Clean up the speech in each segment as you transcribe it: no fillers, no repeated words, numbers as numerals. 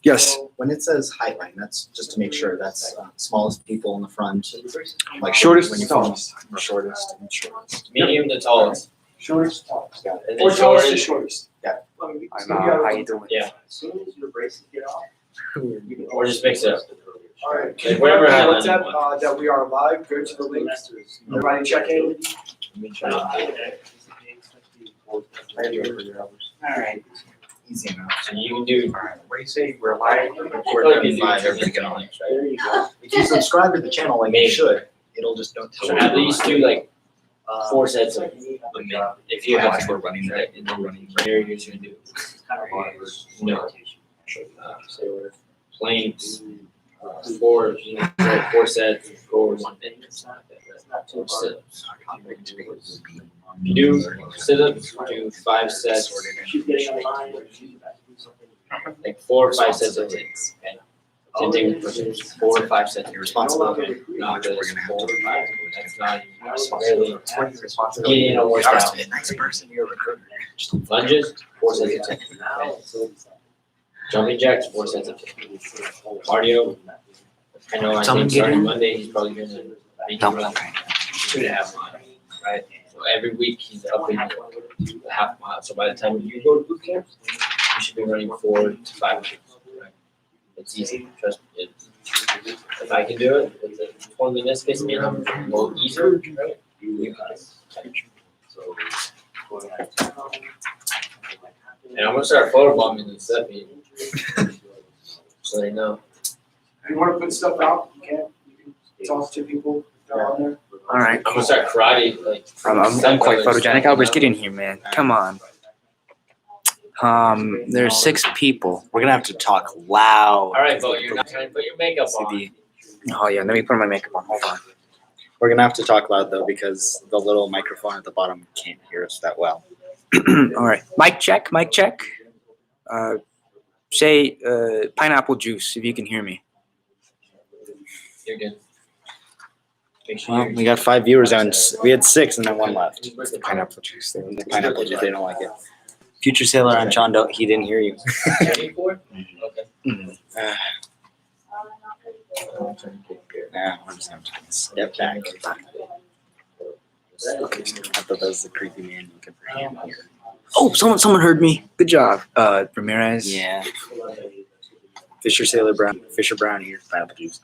Yes. So when it says height line, that's just to make sure that's smallest people in the front. Like Shortest when to you form tallest. shortest and shortest. Medium to tallest. Shortest to tallest. Got it. And Or then tallest to shortest. shortest. I'm How you doing? Yeah. As soon as your braces get off. Or just mix it up. Alright. Like whatever Hey, highline what's you up, want. that we are live, go to the link, everybody check in. Alright. Easy enough. So you can do. What do you say? We're live. We're We're doing 35, everybody get on it. If you subscribe to the channel like you should, it'll just don't tell So you. at least do like 4 sets of if you have We're to. running Right? right, we're running Here you're just gonna do. No. Planks, 4 sets, or 1 thing. Sit-ups. If you do sit-ups, do 5 sets, like 4 or 5 sets of things. And do 4 or 5 sets. You're responsible. Not We're just gonna have 4 to. or 5. That's not even Responsibility. really. It's what your responsibility. Getting a workout. Trust me, the next person you're recruiting. Lunges, 4 sets of 10. Jumping jacks, 4 sets of 10. Cardio. I know I Someone think get starting in? Monday, he's probably gonna make you run 2.5 miles, right? So every week he's upping the half mile. So by the time you go to boot camp, you should be running 4 to 5 miles. Right? It's easy, trust me. If I can do it, with the cleanliness gets me, I'm a little easier, right? You guys. And I'm gonna start photobombing this set meeting. So they know. If you wanna put stuff out, you can, talk to people, they're on there. All right. I'm gonna start karate, like. I'm quite photogenic. Albert, get in here, man. Come on. There's 6 people. We're gonna have to talk loud. Alright, Bo, you're not trying to put your makeup on. CD. Oh yeah, let me put my makeup on. Hold on. We're gonna have to talk loud though because the little microphone at the bottom can't hear us that well. All right. Mic check. Mic check. Say pineapple juice if you can hear me. You're good. Make sure Well, you're. we got 5 viewers on. We had 6 and then 1 left. The pineapple juice. The pineapple juice, they don't like it. Future sailor on Chondo, he didn't hear you. Ready for it? Okay. Nah, we're just gonna take a step back. Okay, I thought that was the creepy man looking for him here. Oh, someone heard me. Good job, Ramirez. Yeah. Fisher Brown here, pineapple juice.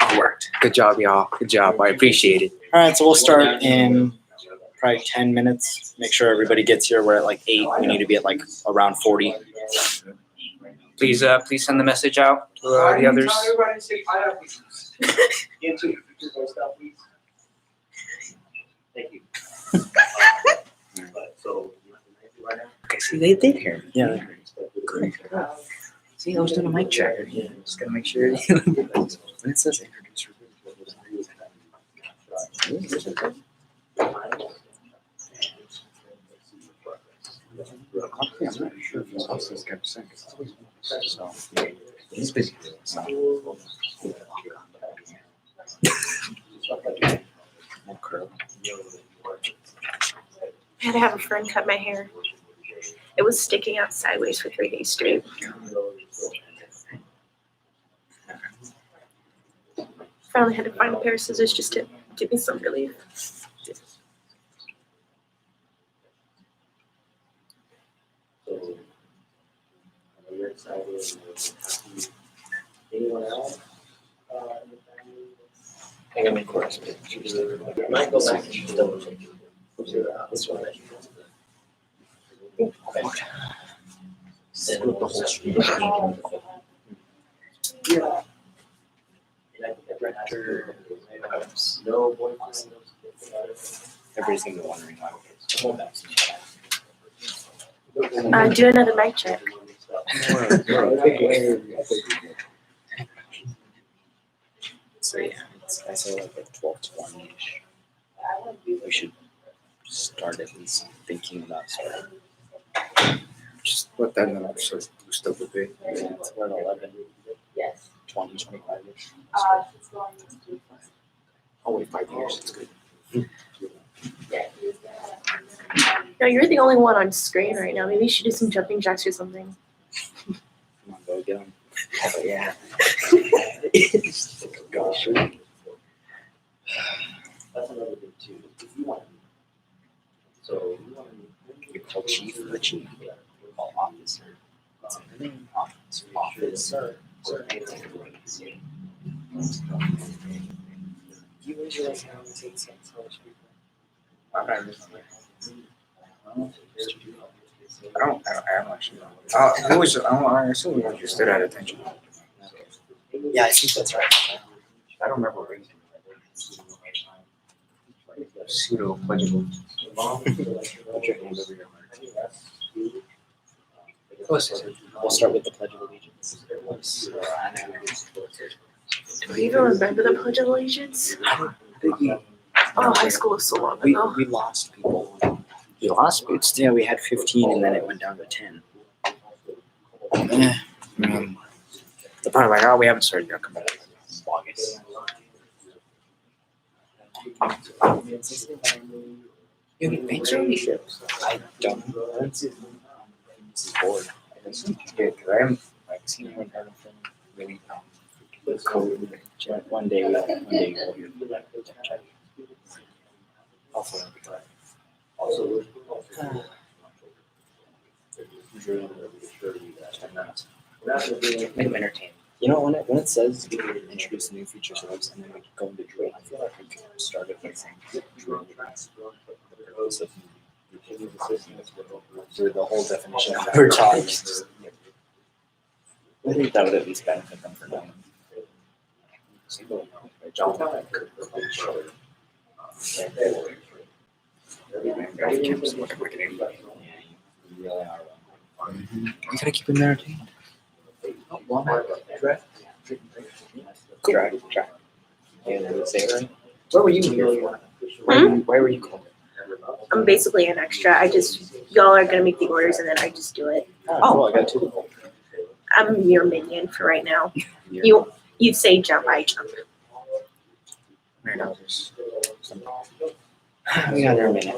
It worked. Good job, y'all. Good job. I appreciate it. All right, so we'll start in probably 10 minutes. Make sure everybody gets here. We're at like 8. We need to be at like around 40. Please send the message out to the others. Tell everybody to say pineapple juice. Into the pictures and stuff, please. Thank you. So. Okay, see, they did hear me. Yeah. Good. See, I was doing a mic check. Yeah, just gotta make sure. When it says introduce I'm not sure if he's also got to sing. So, he's busy. So. I had to have a friend cut my hair. It was sticking out sideways for 3 days straight. Finally had to find a pair of scissors just to give me some relief. Anyone else? I gotta make course pictures. Might go back and just double check. This one. Set up the whole street. Yeah. No boyfriend. Everybody's gonna be wondering why. Do another mic check. So yeah, I say like at 12:20ish. We should start at least thinking about starting. Just let that number sort of boost up a bit. Yeah, it's about 11. 20, 25ish. Oh, wait, 5 years. It's good. No, you're the only one on screen right now. Maybe you should do some jumping jacks or something. Come on, Yeah. Gosh. That's another thing too. If you want, so You call chief the chief. You call officer. What's in the name? Officer. Officer. You visualize how it takes so much people. I don't actually know. Who was, I assume we understood at attention. Yeah, I think that's right. I don't remember reading. Pseudo pledgeable. Put your hand over your heart. We'll start with the Pledge of Allegiance. Do we even remember the Pledge of Allegiance? Oh, high school was so long ago. We lost people. We lost? Yeah, we had 15 and then it went down to 10. The part like, oh, we haven't started yet. Come back in August. You have banks or ships? I don't know. This is bored. I'm like seeing one kind of thing really with code. One day we'll check. Also, also. make them entertaining. You know, when it says introduce new features of webs and then we go into drill, I feel like we could start it by saying drill. The purpose of through the whole definition of what we're talking. I think that would at least benefit them for now. You really are. You gotta keep them entertained. Try. Yeah, I would say right. Where were you here for? Why were you called? I'm basically an extra. Y'all are gonna make the orders and then I just do it. Oh, I got two. I'm your minion for right now. You say jump, I jump. We got there a minute.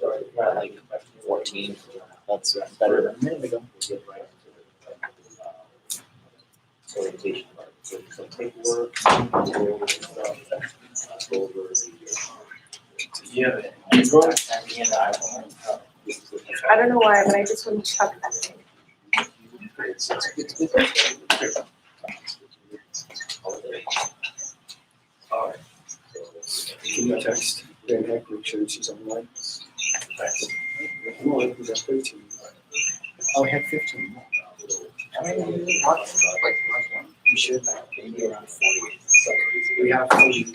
We're at like 14. That's better than a minute ago. I don't know why, but I just want to chuck that thing. Can you text Dan Heck, make sure she's online? No, we got 13. Oh, we had 15. We should have maybe around 40. We have 40.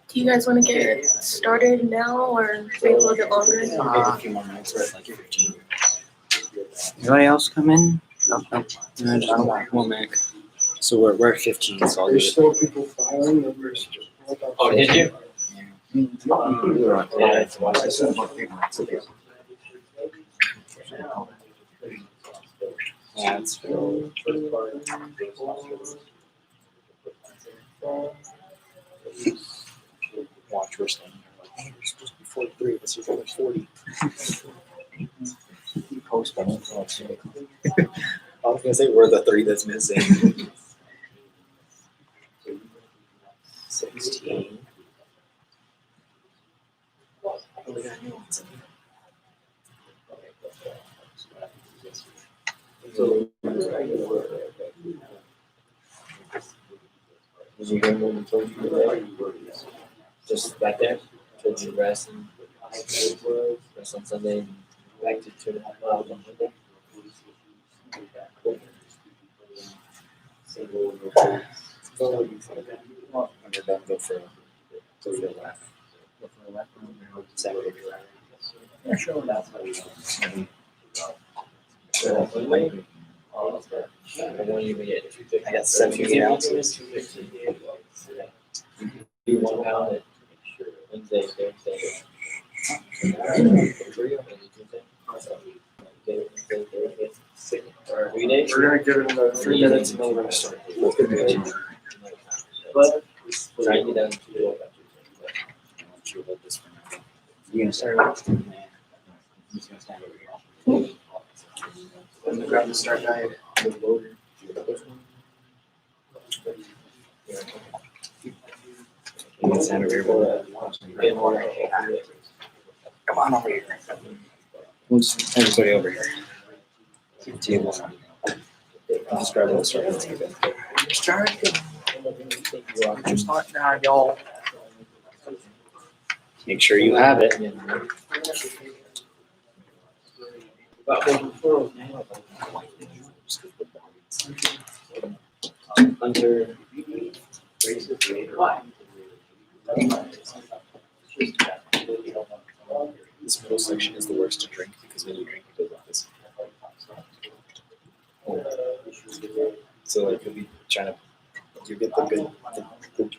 Do you guys want to get started now or wait a little bit longer? A few more minutes, we're at like 15. Anybody else come in? No. No, just one Mac. So we're at 15, so I'll do There's it. still people filing numbers. Oh, did you? Yeah, it's yeah, it's watch we're staying here. Like, hey, there's supposed to be 43, but there's only 40. You post on it. I was gonna say we're the 3 that's missing. 16. Oh, we got new ones. So, did you hear what we told you today? Just back there, told you to rest and rest on Sunday and back to 2.5 miles on Monday. When you're done, go for So we don't laugh. Saturday, right? Yeah, sure, that's how we. I won't even get 250. I got 78 ounces. Do 1 pound at Wednesday, Thursday. Or 3 days. We're gonna give it another 3 minutes and then we're gonna start. But try and get down to You gonna start with? He's gonna stand over here. I'm gonna grab the start guide. You can stand over here. Come on over here. Let's everybody over here. Table. Just grab the start. Start. Just not now, y'all. Make sure you have it. Under. This middle section is the worst to drink because when you drink, it goes like this. So like you'll be trying to, you get the good,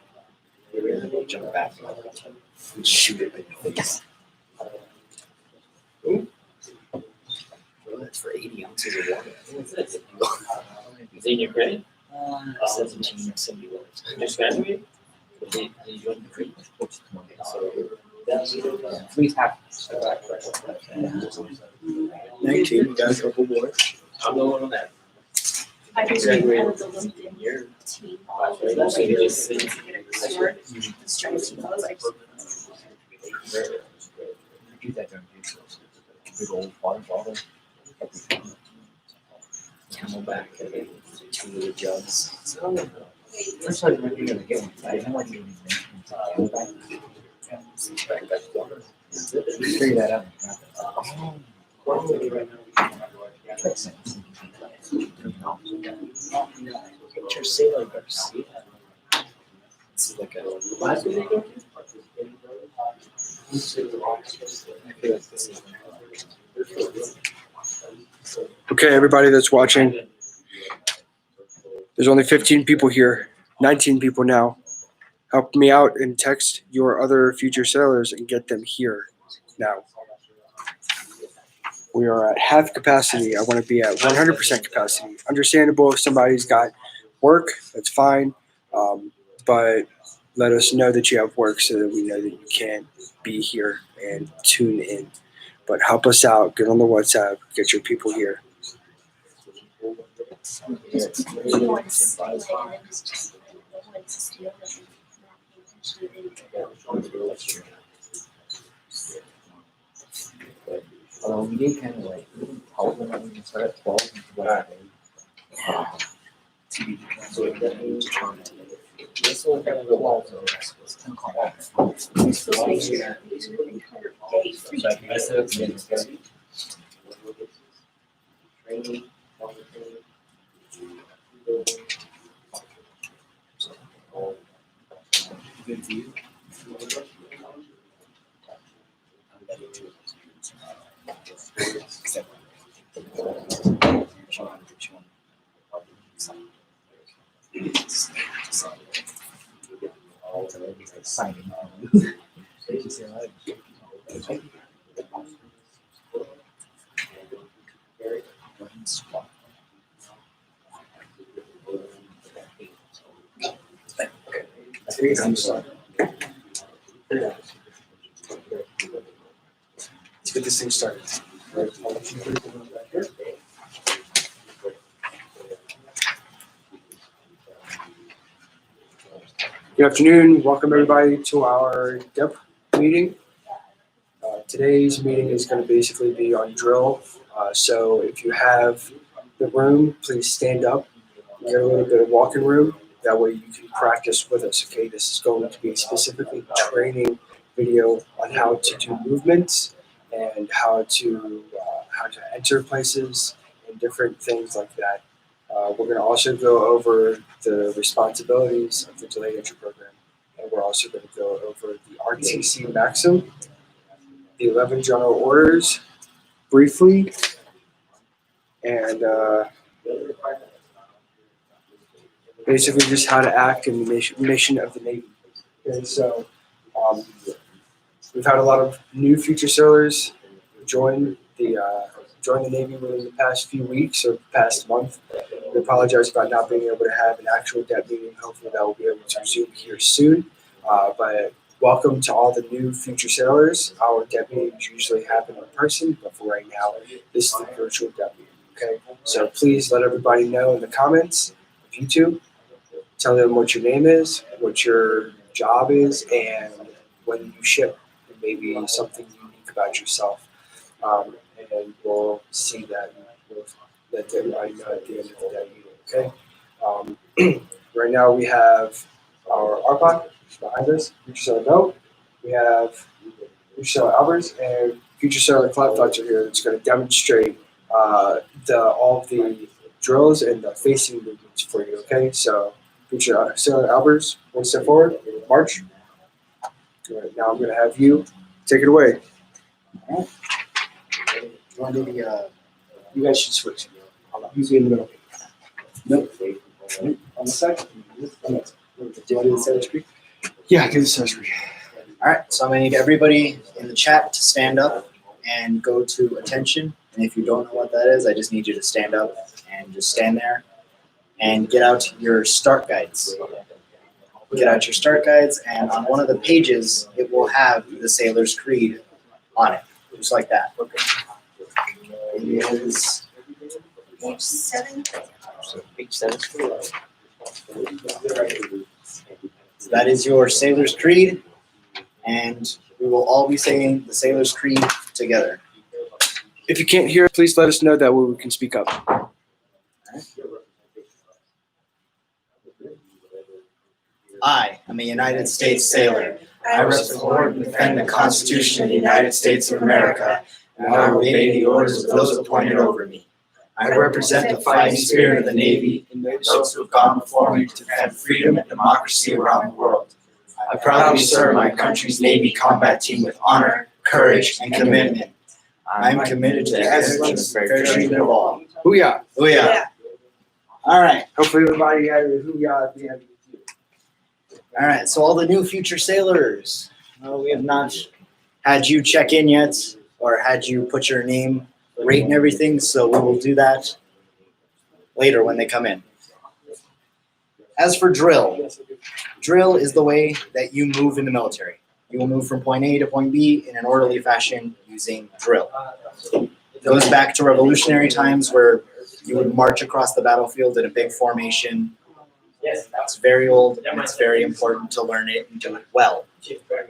you're gonna jump back and shoot it in your face. Well, that's for 80 ounces of water. Is it in your credit? 17 or 71. Just graduated? Did you join the creek? So Please have. 19, you got a couple more. I'm the one on that. I just need kind of the LinkedIn Year. team. So you just sit. Strategy goals, like, Do that during Jesus. Big old water bottle. Camelback and then 2 little jugs. Looks like we're gonna get one. I know what you mean. Back water. Figure that out. Picture Sailor Garcia. This is like a. Last week they go? I feel like this is. Okay, everybody that's watching, there's only 15 people here, 19 people now. Help me out and text your other future sailors and get them here now. We are at half capacity. I want to be at 100% capacity. Understandable if somebody's got work, that's fine. But let us know that you have work so that we know that you can't be here and tune in. But help us out. Get on the WhatsApp. Get your people here. We did kind of like hold them on and start at 12. So it definitely trying to. This whole kind of the walls are. So I can mess it up again. Okay? Good view. Signing. Let's get this thing started. Good afternoon. Welcome everybody to our DEP meeting. Today's meeting is going to basically be on drill. So if you have the room, please stand up. Get a little bit of walking room. That way you can practice with us. Okay, this is going to be specifically training video on how to do movements and how to enter places and different things like that. We're going to also go over the responsibilities of the delayed entry program, and we're we're also going to go over the RTC Maxim, the 11 general orders briefly, and basically just how to act in the mission of the Navy. And so we've had a lot of new future sailors join the Navy within the past few weeks or past month. We apologize about not being able to have an actual DEP meeting. Hopefully that will be able to resume here soon. But welcome to all the new future sailors. Our DEP meetings usually happen in person, but for right now, this is the virtual DEP meeting. Okay, so please let everybody know in the comments of YouTube. Tell them what your name is, what your job is, and when you ship, and maybe something unique about yourself. And we'll see that. We'll let everybody know at the end of the day. Okay. Right now we have our RPOC behind us, Future Sailor Go. We have Future Sailor Albers and Future Sailor Cloud Fletcher here that's going to demonstrate all of the drills and the facing movements for you. Okay, so Future Sailor Albers, one step forward, march. All right, now I'm going to have you take it away. You want to do the, you guys should switch. Usually in the middle. Nope. On the side? Do you want to do the center screen? Yeah, do the surgery. All right, so I'm going to need everybody in the chat to stand up and go to attention. And if you don't know what that is, I just need you to stand up and just stand there and get out your start guides. Get out your start guides, and on one of the pages, it will have the Sailor's Creed on it, just like that. It is Page 7. Page 7. So that is your Sailor's Creed, and we will all be saying the Sailor's Creed together. If you can't hear, please let us know that way we can speak up. I am a United States sailor. I support and defend the Constitution of the United States of America, and I will obey the orders of those appointed over me. I represent the fighting spirit of the Navy and those who have gone before me to defend freedom and democracy around the world. I proudly serve my country's Navy combat team with honor, courage, and commitment. I am committed to the excellence and fair treatment of all. Hoo-yah. Booyah. All right. Hopefully everybody had a hoo-yah at the end. All right, so all the new future sailors, we have not had you check in yet or had you put your name, rate, and everything, so we will do that later when they come in. As for drill, drill is the way that you move in the military. You will move from point A to point B in an orderly fashion using drill. It goes back to revolutionary times where you would march across the battlefield in a big formation. That's very old, and it's very important to learn it and do it well.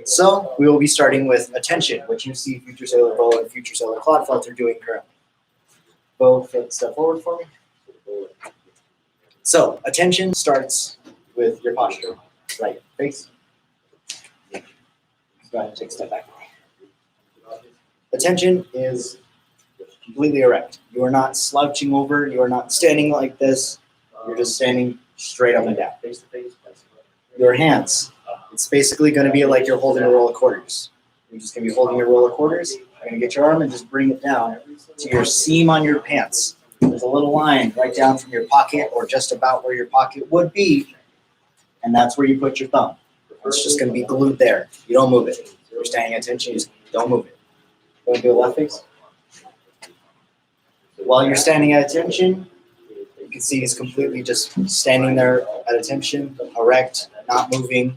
So we will be starting with attention, which you see Future Sailor Bo and Future Sailor Clodfelt are doing currently. Bo, step forward for me. So attention starts with your posture. Right face. Go ahead and take a step back. Attention is completely erect. You are not slouching over. You are not standing like this. You're just standing straight up and down. Your hands, it's basically going to be like you're holding a roll of quarters. You're just going to be holding your roll of quarters. You're going to get your arm and just bring it down to your seam on your pants. There's a little line right down from your pocket or just about where your pocket would be, and that's where you put your thumb. It's just going to be glued there. You don't move it. If you're standing at attention, you just don't move it. Go and do a left face. While you're standing at attention, you can see he's completely just standing there at attention, erect, not moving.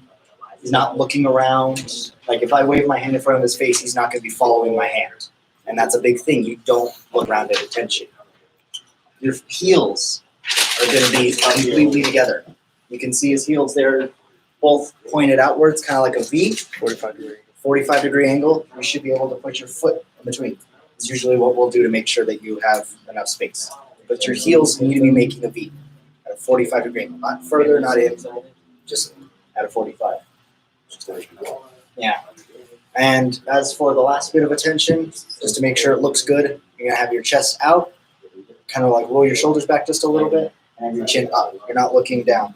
He's not looking around. Like if I wave my hand in front of his face, he's not going to be following my hand. And that's a big thing. You don't look around at attention. Your heels are going to be completely together. You can see his heels there, both pointed outwards, kind of like a V, 45 degree angle. You should be able to put your foot in between. It's usually what we'll do to make sure that you have enough space. But your heels need to be making a V at a 45 degree angle. Not further, not in, just at a 45. Yeah. And as for the last bit of attention, just to make sure it looks good, you're going to have your chest out, kind of like roll your shoulders back just a little bit, and have your chin up. You're not looking down.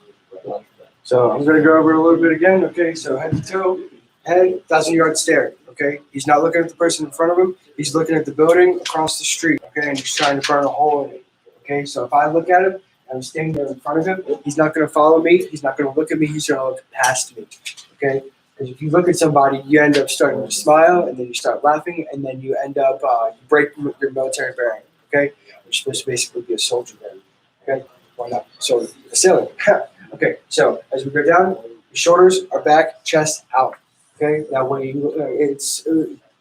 So I'm gonna go over it a little bit again, okay? So head to toe, head, 1,000-yard stare, okay? He's not looking at the person in front of him, he's looking at the building across the street, okay? And he's trying to burn a hole in it, okay? So if I look at him, and I'm standing there in front of him, he's not gonna follow me, he's not gonna look at me, he's gonna look past me, okay? Because if you look at somebody, you end up starting to smile, and then you start laughing, and then you end up, you break your military bearing, okay? You're supposed to basically be a soldier then, okay? Why not? So, a sailor. Okay, so as we go down, your shoulders are back, chest out. Okay, that way it's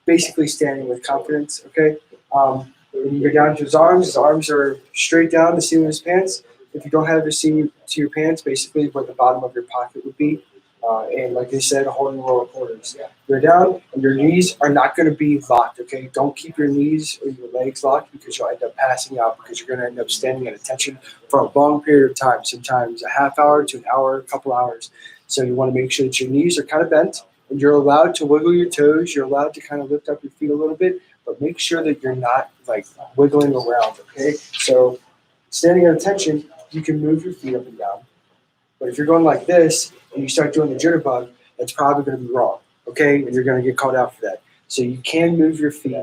basically standing with confidence. Okay, when you go down to his arms are straight down the seam of his pants. If you don't have the seam to your pants, basically where the bottom of your pocket would be, and like they said, holding roll of quarters. You're down, and your knees are not going to be locked. Okay, don't keep your knees or your legs locked because you'll end up passing out because you're going to end up standing at attention for a long period of time, sometimes a half hour to an hour, a couple hours. So you want to make sure that your knees are kind of bent and you're allowed to wiggle your toes. You're allowed to kind of lift up your feet a little bit, but make sure that you're not like wiggling around, okay? So standing at attention, you can move your feet up and down. But if you're going like this and you start doing the jitterbug, that's probably going to be wrong, okay? And you're going to get called out for that. So you can move your feet.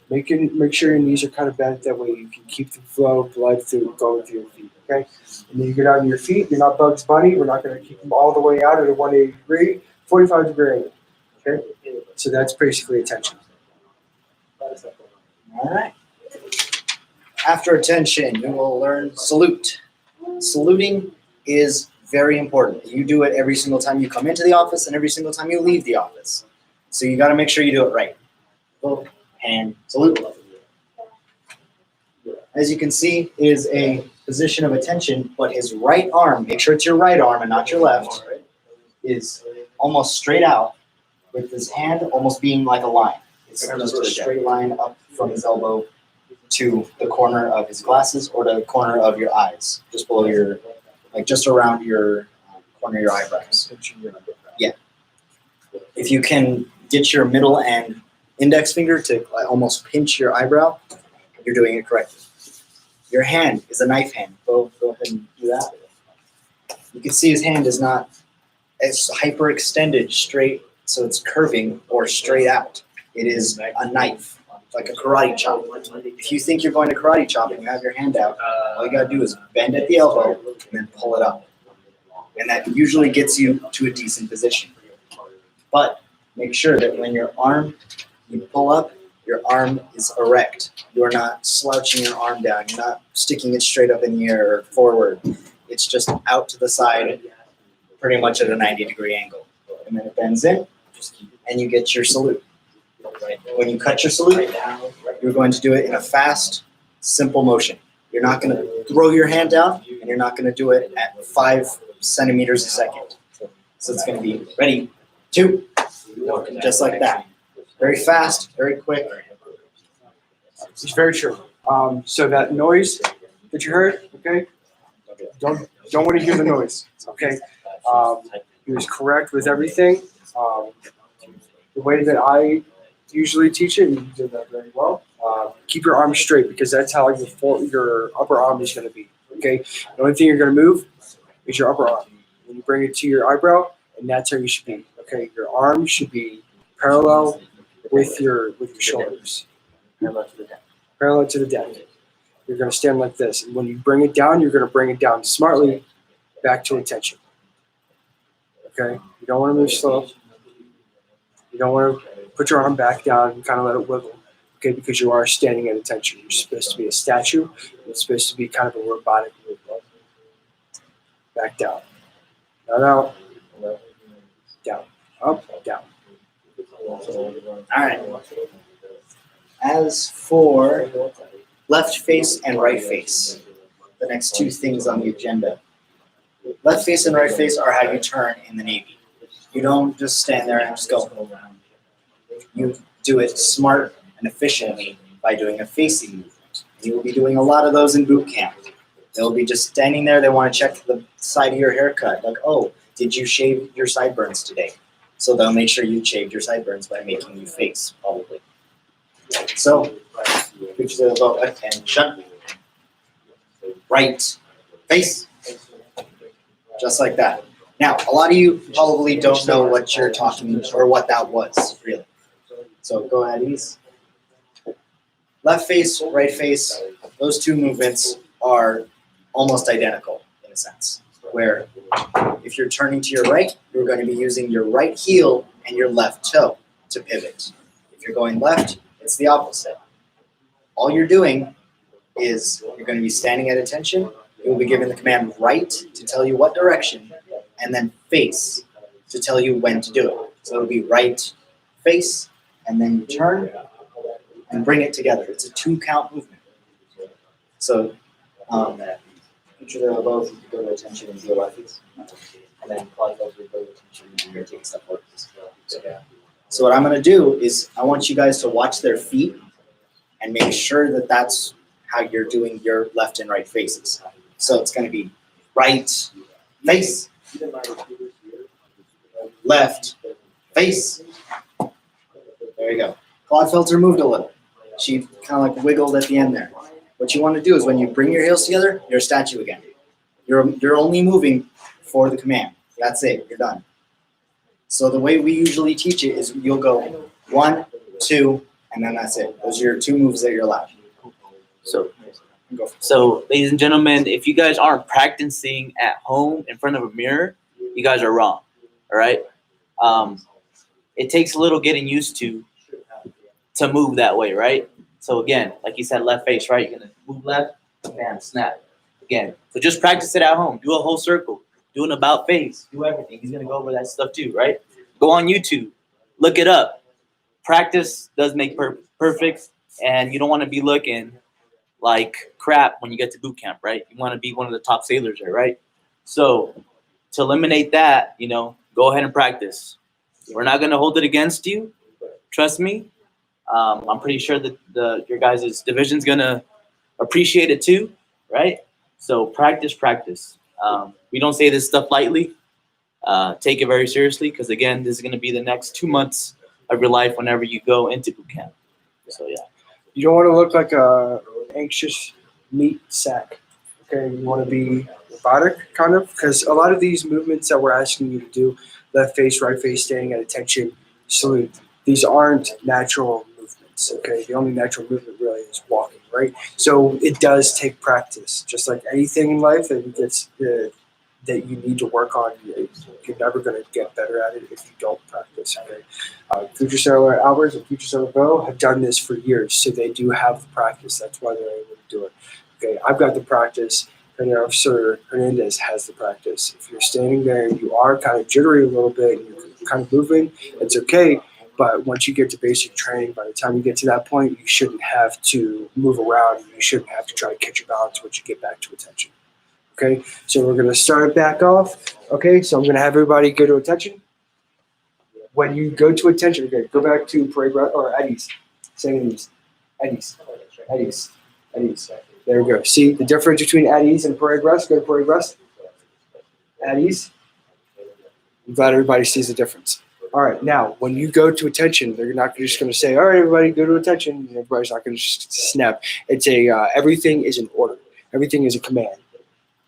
Make sure your knees are kind of bent. That way you can keep the flow of blood going through your feet, okay? And then you get out on your feet. You're not Bugs Bunny. We're not going to keep them all the way out at a 180 degree, 45 degree angle, okay? So that's basically attention. All right. After attention, you will learn salute. Saluting is very important. You do it every single time you come into the office and every single time you leave the office. So you got to make sure you do it right. Go and salute. As you can see, it is a position of attention, but his right arm, make sure it's your right arm and not your left, is almost straight out with his hand almost being like a line. It's just a straight line up from his elbow to the corner of his glasses or to the corner of your eyes, just below your, like just around your corner of your eyebrows. Yeah. If you can get your middle and index finger to almost pinch your eyebrow, you're doing it correctly. Your hand is a knife hand. Go ahead and do that. You can see his hand is not as hyperextended straight, so it's curving or straight out. It is a knife, like a karate chop. If you think you're going to karate chop and you have your hand out, all you gotta do is bend at the elbow and then pull it up. And that usually gets you to a decent position. But make sure that when you pull up, your arm is erect. You're not slouching your arm down. You're not sticking it straight up in the air or forward. It's just out to the side, pretty much at a 90-degree angle. And then it bends in, and you get your salute. When you cut your salute, you're going to do it in a fast, simple motion. You're not going to throw your hand down, and you're not going to do it at 5 centimeters a second. So it's going to be ready, 2, just like that. Very fast, very quick. It's very true. So that noise that you heard, okay? Don't want to hear the noise, okay? He was correct with everything. The way that I usually teach it, and you did that very well. Keep your arms straight because that's how your upper arm is going to be, okay? The only thing you're going to move is your upper arm. When you bring it to your eyebrow, and that's how you should be, okay? Your arm should be parallel with your shoulders, parallel to the deck. You're going to stand like this, and when you bring it down, you're going to bring it down smartly back to attention. Okay, you don't want to move slow. You don't want to put your arm back down and kind of let it wiggle. Okay, because you are standing at attention. You're supposed to be a statue. It's supposed to be kind of a robotic movement. Back down, down, out, down, up, down. All right. As for left face and right face, the next 2 things on the agenda. Left face and right face are how you turn in the Navy. You don't just stand there and just go. You do it smart and efficiently by doing a facing movement. You will be doing a lot of those in boot camp. They'll be just standing there. They want to check the side of your haircut. Like, oh, did you shave your sideburns today? So they'll make sure you shaved your sideburns by making you face, probably. So, picture about attention. Right face. Just like that. Now, a lot of you probably don't know what you're talking or what that was, really. So go ahead, ease. Left face, right face, those two movements are almost identical in a sense. Where if you're turning to your right, you're going to be using your right heel and your left toe to pivot. If you're going left, it's the opposite. All you're doing is you're going to be standing at attention. You'll be given the command right to tell you what direction, and then face to tell you when to do it. So it'll be right, face, and then you turn and bring it together. It's a 2-count movement. So picture they're both go to attention and go left face. And then quad goes to go to attention and you're taking step forward. So what I'm going to do is I want you guys to watch their feet and make sure that that's how you're doing your left and right faces. So it's going to be right face, left face. There you go. Clodfelter moved a little. She kind of like wiggled at the end there. What you want to do is when you bring your heels together, you're a statue again. You're only moving for the command. That's it. You're done. So the way we usually teach it is you'll go 1, 2, and then that's it. Those are your 2 moves that you're allowed. So, ladies and gentlemen, if you guys aren't practicing at home in front of a mirror, you guys are wrong. All right. It takes a little getting used to move that way, right? So again, like you said, left face, right? You're gonna move left, bam, snap. Again. So just practice it at home. Do a whole circle. Do an about face. Do everything. He's gonna go over that stuff too, right? Go on YouTube. Look it up. Practice does make perfect, and you don't want to be looking like crap when you get to boot camp, right? You want to be one of the top sailors there, right? So to eliminate that, go ahead and practice. We're not going to hold it against you. Trust me. I'm pretty sure that your guys' division's going to appreciate it too, right? So practice. We don't say this stuff lightly. Take it very seriously because, again, this is going to be the next 2 months of your life whenever you go into boot camp. So, yeah. You don't want to look like a anxious meat sack. Okay, you want to be robotic, kind of, because a lot of these movements that we're asking you to do, left face, right face, staying at attention, salute, these aren't natural movements. Okay, the only natural movement really is walking, right? So it does take practice, just like anything in life that you need to work on. You're never going to get better at it if you don't practice. Okay, Future Sailor Albers and Future Sailor Bo have done this for years, so they do have the practice. That's why they're able to do it. Okay, I've got the practice. And Officer Hernandez has the practice. If you're standing there and you are kind of jittery a little bit and you're kind of moving, it's okay. But once you get to basic training, by the time you get to that point, you shouldn't have to move around. You shouldn't have to try to catch your balance once you get back to attention. Okay, so we're going to start it back off. Okay, so I'm going to have everybody go to attention. When you go to attention, okay, go back to parade or Eddie's. Say Eddie's. There we go. See the difference between at ease and parade rest? Go to parade rest. At ease. I'm glad everybody sees the difference. All right, now when you go to attention, they're not just going to say, "All right, everybody, go to attention." And everybody's not going to just snap. It's everything is in order. Everything is a command.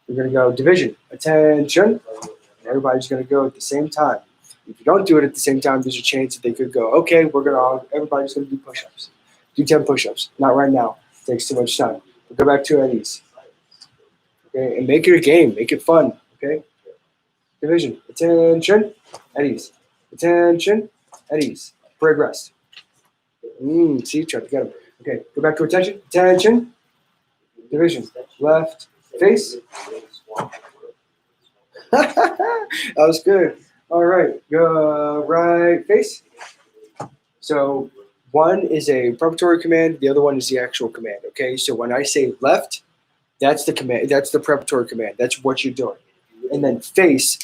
You're going to go division, attention, and everybody's going to go at the same time. If you don't do it at the same time, there's a chance that they could go, "Okay, everybody's going to do push-ups. Do 10 push-ups. Not right now. It takes too much time." Go back to Eddie's. Okay, and make it a game. Make it fun. Okay. Division. Attention. Eddie's. Attention. Eddie's. Parade rest. See, try to get him. Okay, go back to attention. Attention. Division. Left. Face. That was good. All right. Go right face. So one is a preparatory command. The other one is the actual command. Okay. So when I say left, that's the command. That's the preparatory command. That's what you're doing. And then face,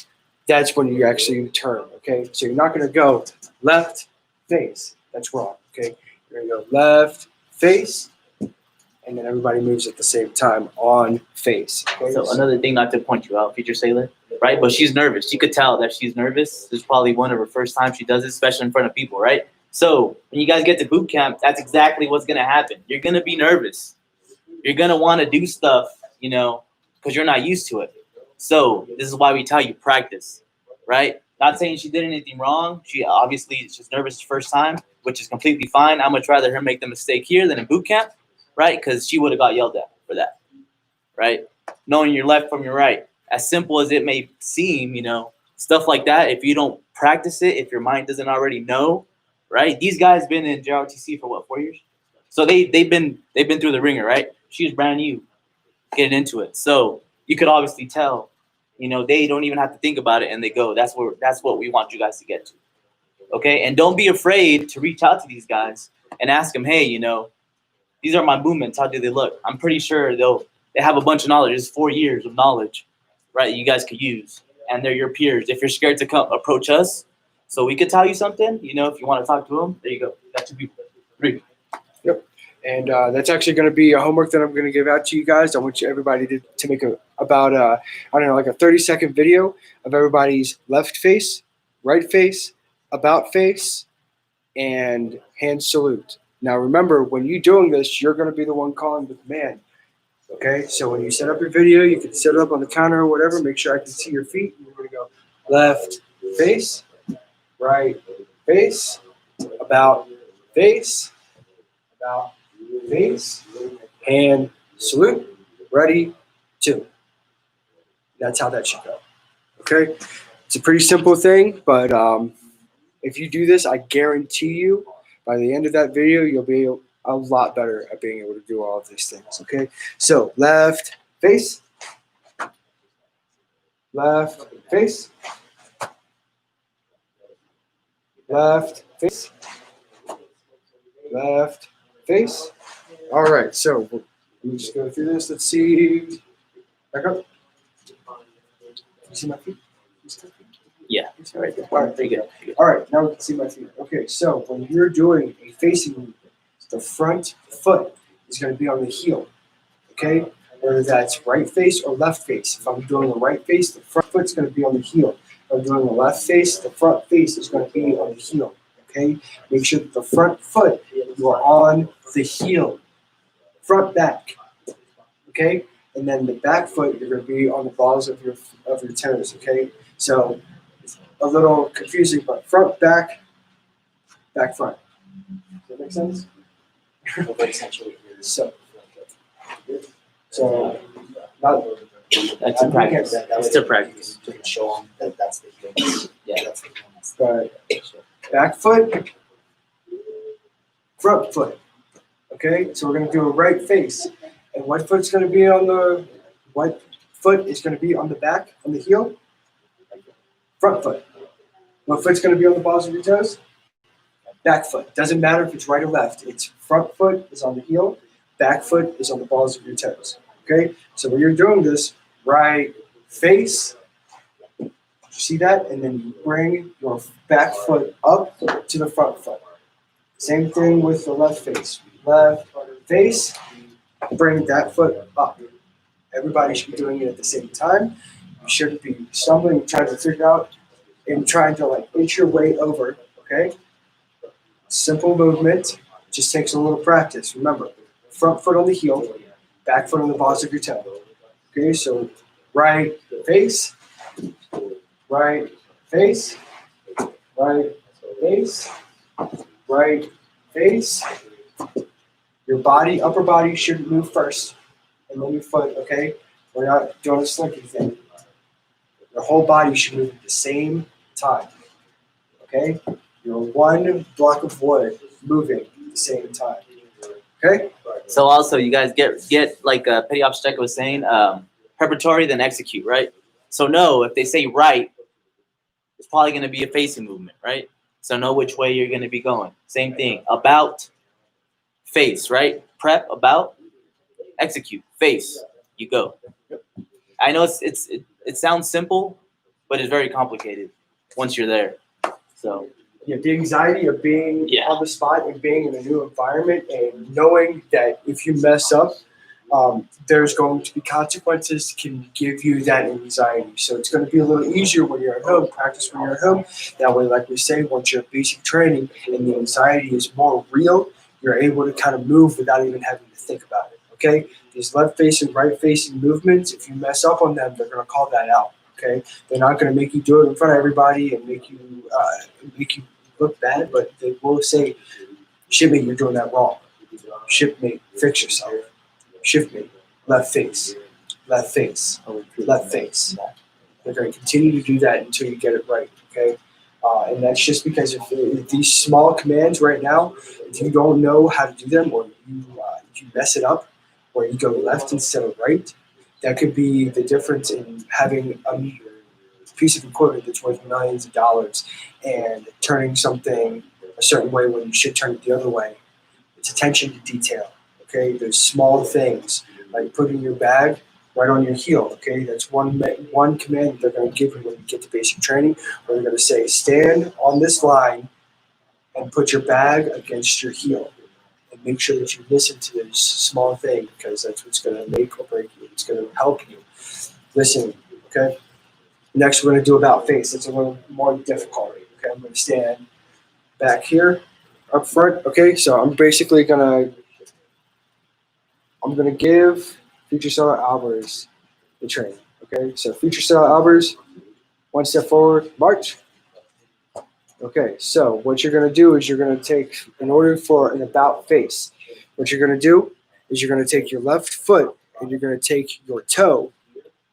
that's when you actually turn. Okay. So you're not going to go left face. That's wrong. Okay. You're going to go left face, and then everybody moves at the same time on face. Okay? So another thing, not to point you out, Future Sailor, right? But she's nervous. You could tell that she's nervous. This is probably one of her first times she does it, especially in front of people, right? So when you guys get to boot camp, that's exactly what's going to happen. You're going to be nervous. You're going to want to do stuff, because you're not used to it. So this is why we tell you practice. right? Not saying she did anything wrong. She obviously is just nervous the first time, which is completely fine. I'd much rather her make the mistake here than in boot camp, right? Because she would have got yelled at for that, right? Knowing your left from your right, as simple as it may seem, you know, stuff like that. If you don't practice it, if your mind doesn't already know, right? These guys been in JROTC for what, 4 years? So they've been through the ringer, right? She's brand new, getting into it. So you could obviously tell, you know, they don't even have to think about it and they go. That's what we want you guys to get to. Okay? And don't be afraid to reach out to these guys and ask them, hey, you know, these are my movements. How do they look? I'm pretty sure they have a bunch of knowledge. It's 4 years of knowledge, right? You guys could use. And they're your peers. If you're scared to come approach us, so we could tell you something, you know, if you want to talk to them, there you go. Got 2 people. 3. And that's actually going to be a homework that I'm going to give out to you guys. I want you everybody to make about I don't know, like a 30-second video of everybody's left face, right face, about face, and hand salute. Now remember, when you're doing this, you're going to be the one calling the command. Okay, so when you set up your video, you can set it up on the counter or whatever. Make sure I can see your feet. You're going to go left face, right face, about face, hand salute, ready, 2. That's how that should go. Okay, it's a pretty simple thing, but if you do this, I guarantee you by the end of that video, you'll be a lot better at being able to do all of these things. Okay, so left face, left face, left face, left face. All right, so let me just go through this. Let's see. Back up. You see my feet? Yeah, it's right there. All right, Pretty good. all right, now we can see my feet. Okay, so when you're doing a facing movement, the front foot is going to be on the heel. Okay, whether that's right face or left face. If I'm doing the right face, the front foot's going to be on the heel. If I'm doing the left face, the front face is going to be on the heel. Okay, make sure that the front foot, you are on the heel. Front back, okay, and then the back foot you're going to be on the balls of your toes, okay. So it's a little confusing, but front back, back front. Does that make sense? So not. That's a practice. It's a practice. To show them that that's the heel. Yeah. That's the heel. But back foot, front foot. Okay, so we're going to do a right face. And what foot's going to be on the, what foot is going to be on the back, on the heel? Front foot. What foot's going to be on the balls of your toes? Back foot. Doesn't matter if it's right or left. It's front foot is on the heel, back foot is on the balls of your toes. Okay, so when you're doing this, right face, you see that? And then you bring your back foot up to the front foot. Same thing with the left face. Left face, bring that foot up. Everybody should be doing it at the same time. You shouldn't be stumbling, trying to figure out, and trying to like inch your way over, okay? Simple movement, just takes a little practice. Remember, front foot on the heel, back foot on the balls of your toe. Okay, so right face, right face, right face, right face. Your body, upper body should move first, and then your foot, okay? We're not doing a slinky thing. Your whole body should move at the same time, okay? You're one block of wood moving at the same time, okay? So also, you guys get like Petty Ops Check was saying, preparatory then execute, right? So know if they say right, it's probably going to be a facing movement, right? So know which way you're going to be going. Same thing. About, face, right? Prep, about, execute, face. You go. I know it sounds simple, but it's very complicated once you're there. So Yeah, the anxiety of being on the spot and being in a new environment and knowing that if you mess up, there's going to be consequences can give you that anxiety. So it's going to be a little easier when you're at home, practice when you're at home. That way, like we say, once you're basic training and the anxiety is more real, you're able to kind of move without even having to think about it, okay? These left facing, right facing movements, if you mess up on them, they're going to call that out, Okay, they're not going to make you do it in front of everybody and make you look bad, but they will say, "Shipmate, you're doing that wrong. Shipmate, fix yourself. Shipmate, left face, left face, left face." They're going to continue to do that until you get it right. Okay, and that's just because if these small commands right now, if you don't know how to do them, or if you mess it up, or you go left instead of right, that could be the difference in having a piece of equipment that's worth millions of dollars and turning something a certain way when you should turn it the other way. It's attention to detail. Okay, there's small things like putting your bag right on your heel. Okay, that's one command they're going to give you when you get to basic training, where they're going to say, stand on this line and put your bag against your heel. And make sure that you listen to this small thing, because that's what's going to make or break you. It's going to help you. Listen, okay? Next, we're going to do about face. It's a little more difficult. Okay, I'm going to stand back here, up front. Okay, so I'm basically going to give Future Seller Albers the training. Okay, so Future Seller Albers, one step forward, march. Okay, so what you're going to do is you're going to take, in order for an about face, what you're going to do is you're going to take your left foot and you're going to take your toe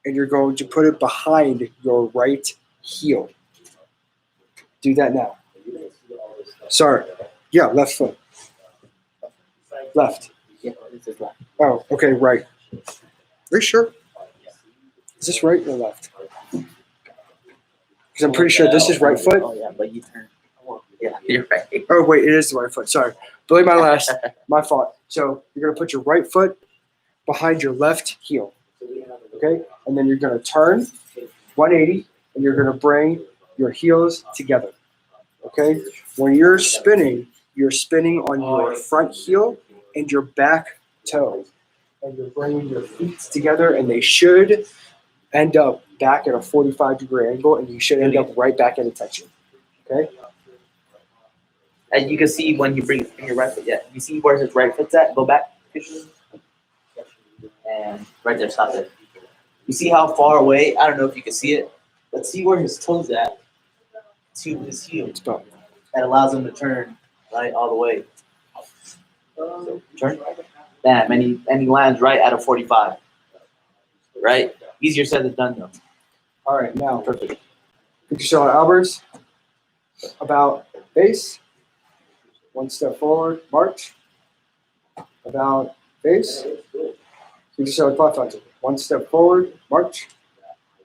and you're going to put it behind your right heel. Do that now. Sorry. Yeah, left foot. Left. Yeah, this is left. Oh, okay, right. Are you sure? Is this right or left? Because I'm pretty sure this is right foot. Oh yeah, but you turn. Yeah, you're right. Oh, wait, it is the right foot. Sorry. Billy, my fault. So you're going to put your right foot behind your left heel. Okay? And then you're going to turn 180 and you're going to bring your heels together. Okay? When you're spinning on your front heel and your back toe. And you're bringing your feet together, and they should end up back at a 45-degree angle, and you should end up right back at attention. Okay? And you can see when you bring your right foot. Yeah, you see where his right foot's at. Go back. And right there, stop it. You see how far away? I don't know if you can see it, but see where his toes at to his heel. That allows him to turn right all the way. So turn. Bam, and he lands right at a 45. Right? Easier said than done, though. All right, now, Perfect. Future Seller Albers, about face, one step forward, march, about face, Future Seller Cloth Hunter, one step forward, march.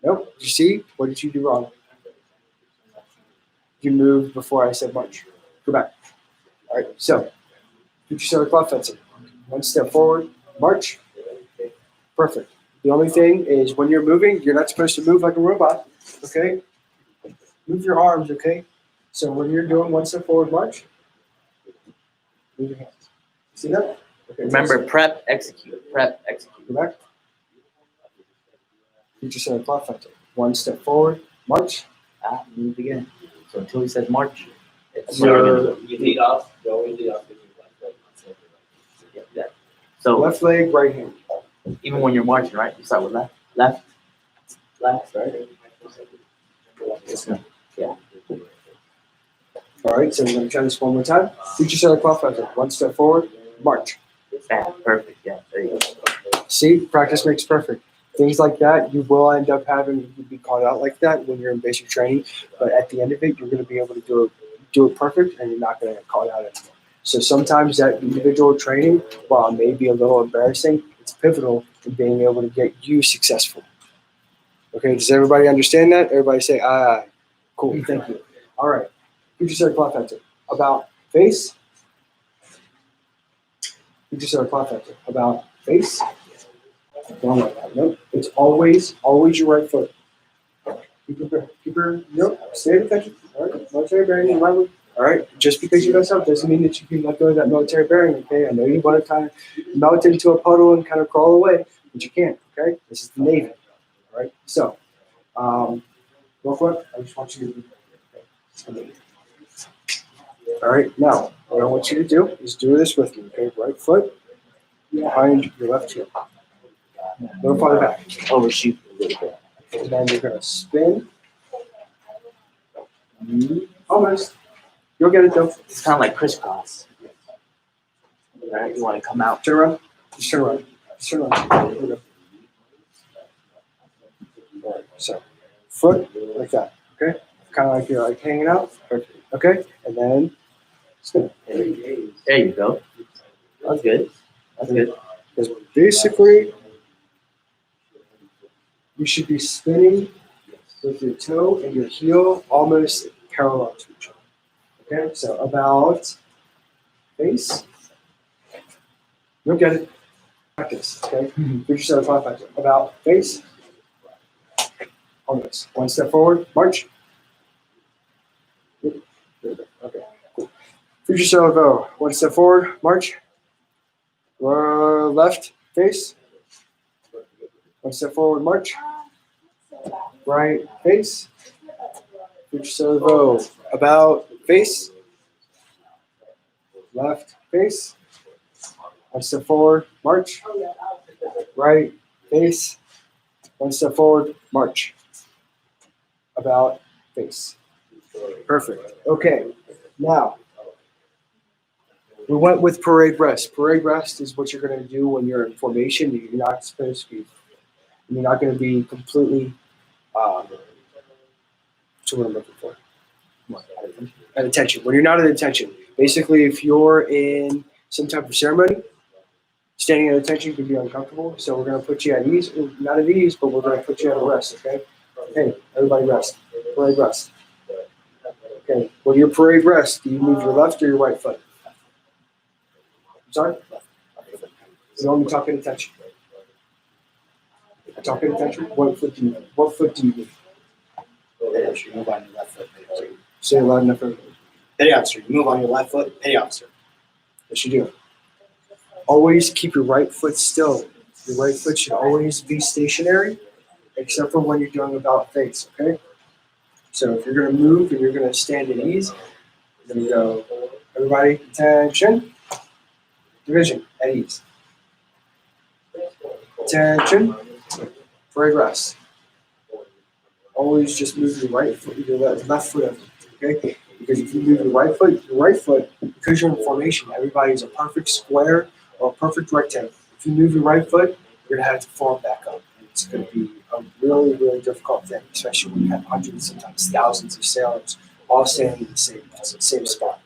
Nope, you see? What did you do wrong? You moved before I said march. Go back. All right, so, Future Seller Cloth Fencing, one step forward, march. Perfect. The only thing is when you're moving, you're not supposed to move like a robot, okay? Move your arms, okay? So when you're doing one step forward march, move your hands. See that? Okay. Remember, prep, execute. Prep, execute. Go back. Future Seller Cloth Fencing, one step forward, march. Move again. So until he says march. It's Your You lead off, you always lead off with your left leg. yeah. So left leg, right hand. even when you're marching, right? You start with left, left, right? Yeah. All right, so we're going to try this one more time. Future Seller Cloth Fencing, one step forward, march. Bam, perfect. Yeah, there you go. See, practice makes perfect. Things like that, you will end up having to be called out like that when you're in basic training. But at the end of it, you're going to be able to do it perfect, and you're not going to get called out anymore. So sometimes that individual training, while it may be a little embarrassing, it's pivotal in being able to get you successful. Okay, does everybody understand that? Everybody say, aye. Cool, thank you. All right, Future Seller Cloth Fencing. About face. Future Seller Cloth Fencing. About face. Don't like that. Nope. It's always your right foot. Keep her, nope. Stay at attention. All right. Military bearing. All right. Just because you mess up doesn't mean that you can let go of that military bearing. Okay. I know you want to kind of melt into a puddle and kind of crawl away, but you can't. Okay. This is the Navy. All right. So, real quick, I just want you to. All right. Now, what I want you to do is do this with me. Okay. Right foot behind your left heel. A little farther back. Overshoot a little bit. And then you're gonna spin. Almost. You'll get it though. It's kind of like crisscross. Right? You want to come out. Turn around. Just turn around. Just turn around. Here we go. Alright, so foot like that. Okay? Kind of like you're like hanging out. Perfect. Okay? And then spin. There you go. That's good. That's good. Because basically, you should be spinning with your toe and your heel almost parallel to each other. Okay, so about face. You'll get it. Practice. Okay, give yourself a practice. About face. Almost. One step forward. March. Good. Good. Okay. Cool. Future salvo. One step forward. March. Left face. One step forward, march. Right face. Future salvo. About face. Left face. One step forward, march. Right face. One step forward, march. About face. Perfect. Okay. Now, we went with parade rest. Parade rest is what you're going to do when you're in formation. You're not supposed to be. You're not going to be completely. That's what I'm looking for. At attention. When you're not at attention, basically, if you're in some type of ceremony, standing at attention can be uncomfortable. So we're going to put you at ease. Not at ease, but we're going to put you at rest. Okay. Okay. Everybody rest. Parade rest. Okay. When you're parade rest, do you move your left or your right foot? Sorry? You only talking attention. Talking attention? What foot do you move? What foot do you move? You move on your left foot. Say it loud enough for everybody. Petty officer. You move on your left foot. Petty officer. Yes, you do. Always keep your right foot still. Your right foot should always be stationary, except for when you're doing about face, okay? So if you're going to move and you're going to stand at ease, you're going to go, everybody, attention. Division, at ease. Attention. Parade rest. Always just move your right foot, your left foot, okay? Because if you move your right foot, because you're in formation, everybody is a perfect square or a perfect rectangle. If you move your right foot, you're gonna have to form back up. And it's gonna be a really, really difficult thing, especially when you have hundreds, sometimes thousands of sailors all standing in the same spot.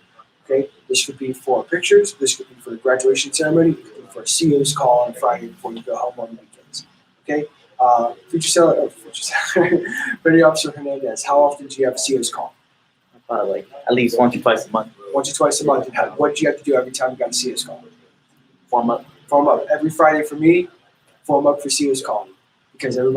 Okay, this could be for pictures. This could be for a graduation ceremony. It could be for a CO's call on Friday before you go home on the weekends. Okay, Petty Officer Hernandez, how often do you have a CO's call? Probably like at least once or twice a month. Once or twice a month. And what do you have to do every time you got a CO's call? Form up. Form up. Every Friday for me, form up for CO's call. Because we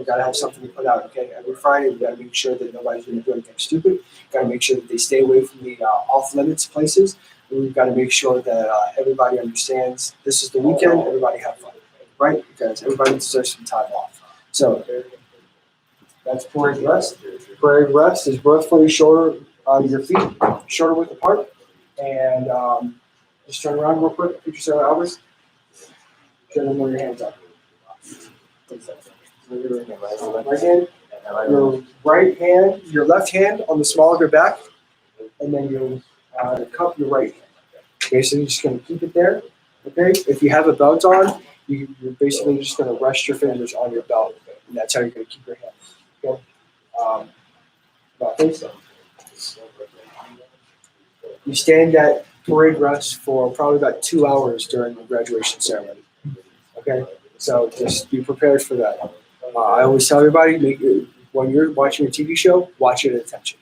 gotta have something to put out, okay? Every Friday, we gotta make sure that nobody's gonna do anything stupid. Gotta make sure that they stay away from the off-limits places. And we've gotta make sure that everybody understands this is the weekend, everybody have fun, right? Because everybody deserves some time off. So, that's parade rest. Parade rest is both fully shorter on your feet, shoulder width apart. And just turn around real quick, future Sarah Albers. Turn them where your hands are. Right hand, your left hand on the small of your back, and then you cup your right hand. Okay, so you're just going to keep it there. Okay, if you have a belt on, you're basically just going to rest your fingers on your belt, and that's how you're going to keep your hand. Okay, about face. You stand at parade rest for probably about 2 hours during the graduation ceremony. Okay, so just be prepared for that. I always tell everybody, when you're watching a TV show, watch it at attention.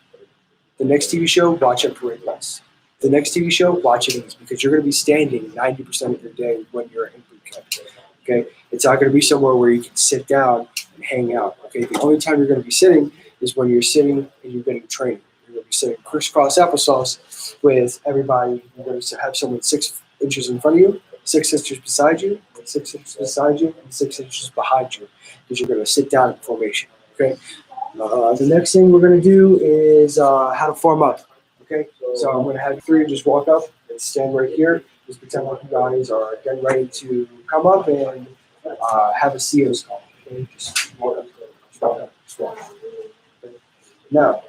The next TV show, watch it parade rest. The next TV show, watch it at ease, because you're going to be standing 90% of your day when you're in boot camp. Okay, it's not going to be somewhere where you can sit down and hang out. Okay, the only time you're going to be sitting is when you're sitting and you're getting training. You're going to be sitting crisscross applesauce with everybody. You're going to have someone 6 inches in front of you, 6 inches beside you, 6 inches beside you, and 6 inches behind you, because you're going to sit down in formation. Okay. The next thing we're going to do is how to form up. Okay. So I'm going to have 3 just walk up and stand right here. Just pretend like you guys are getting ready to come up and have a CO's call. Okay. Just walk up. Now,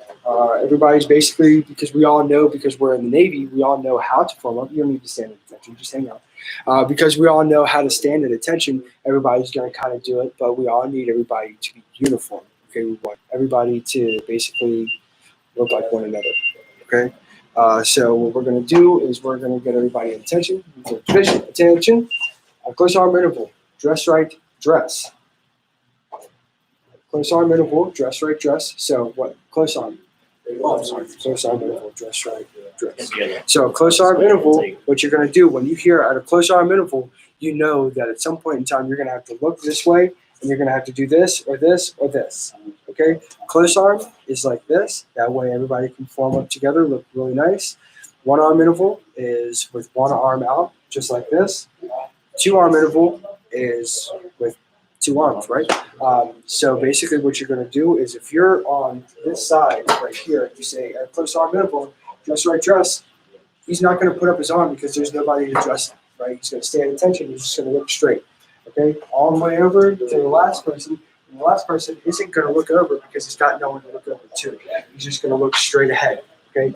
everybody's basically, because we all know, because we're in the Navy, we all know how to form up. You don't need to stand at attention, just hang out. Because we all know how to stand at attention, everybody's going to kind of do it, but we all need everybody to be uniform. Okay, we want everybody to basically look like one another. Okay, so what we're going to do is we're going to get everybody attention. Attention. Close arm interval. Dress right. Dress. Close arm interval. Dress right. Dress. So what? Close arm. Oh, sorry. Close arm interval. Dress right. Dress. So close arm interval. What you're going to do when you hear at a close arm interval, you know that at some point in time you're going to have to look this way, and you're going to have to do this or this or this. Okay? Close arm is like this. That way everybody can form up together, look really nice. One arm interval is with one arm out, just like this. Two arm interval is with two arms, right? So basically what you're going to do is if you're on this side right here, you say at close arm interval, dress right, dress. He's not going to put up his arm because there's nobody to dress him, right? He's going to stay at attention. He's just going to look straight. Okay, all the way over to the last person. And the last person isn't going to look over because he's got no one to look over to. He's just going to look straight ahead. Okay,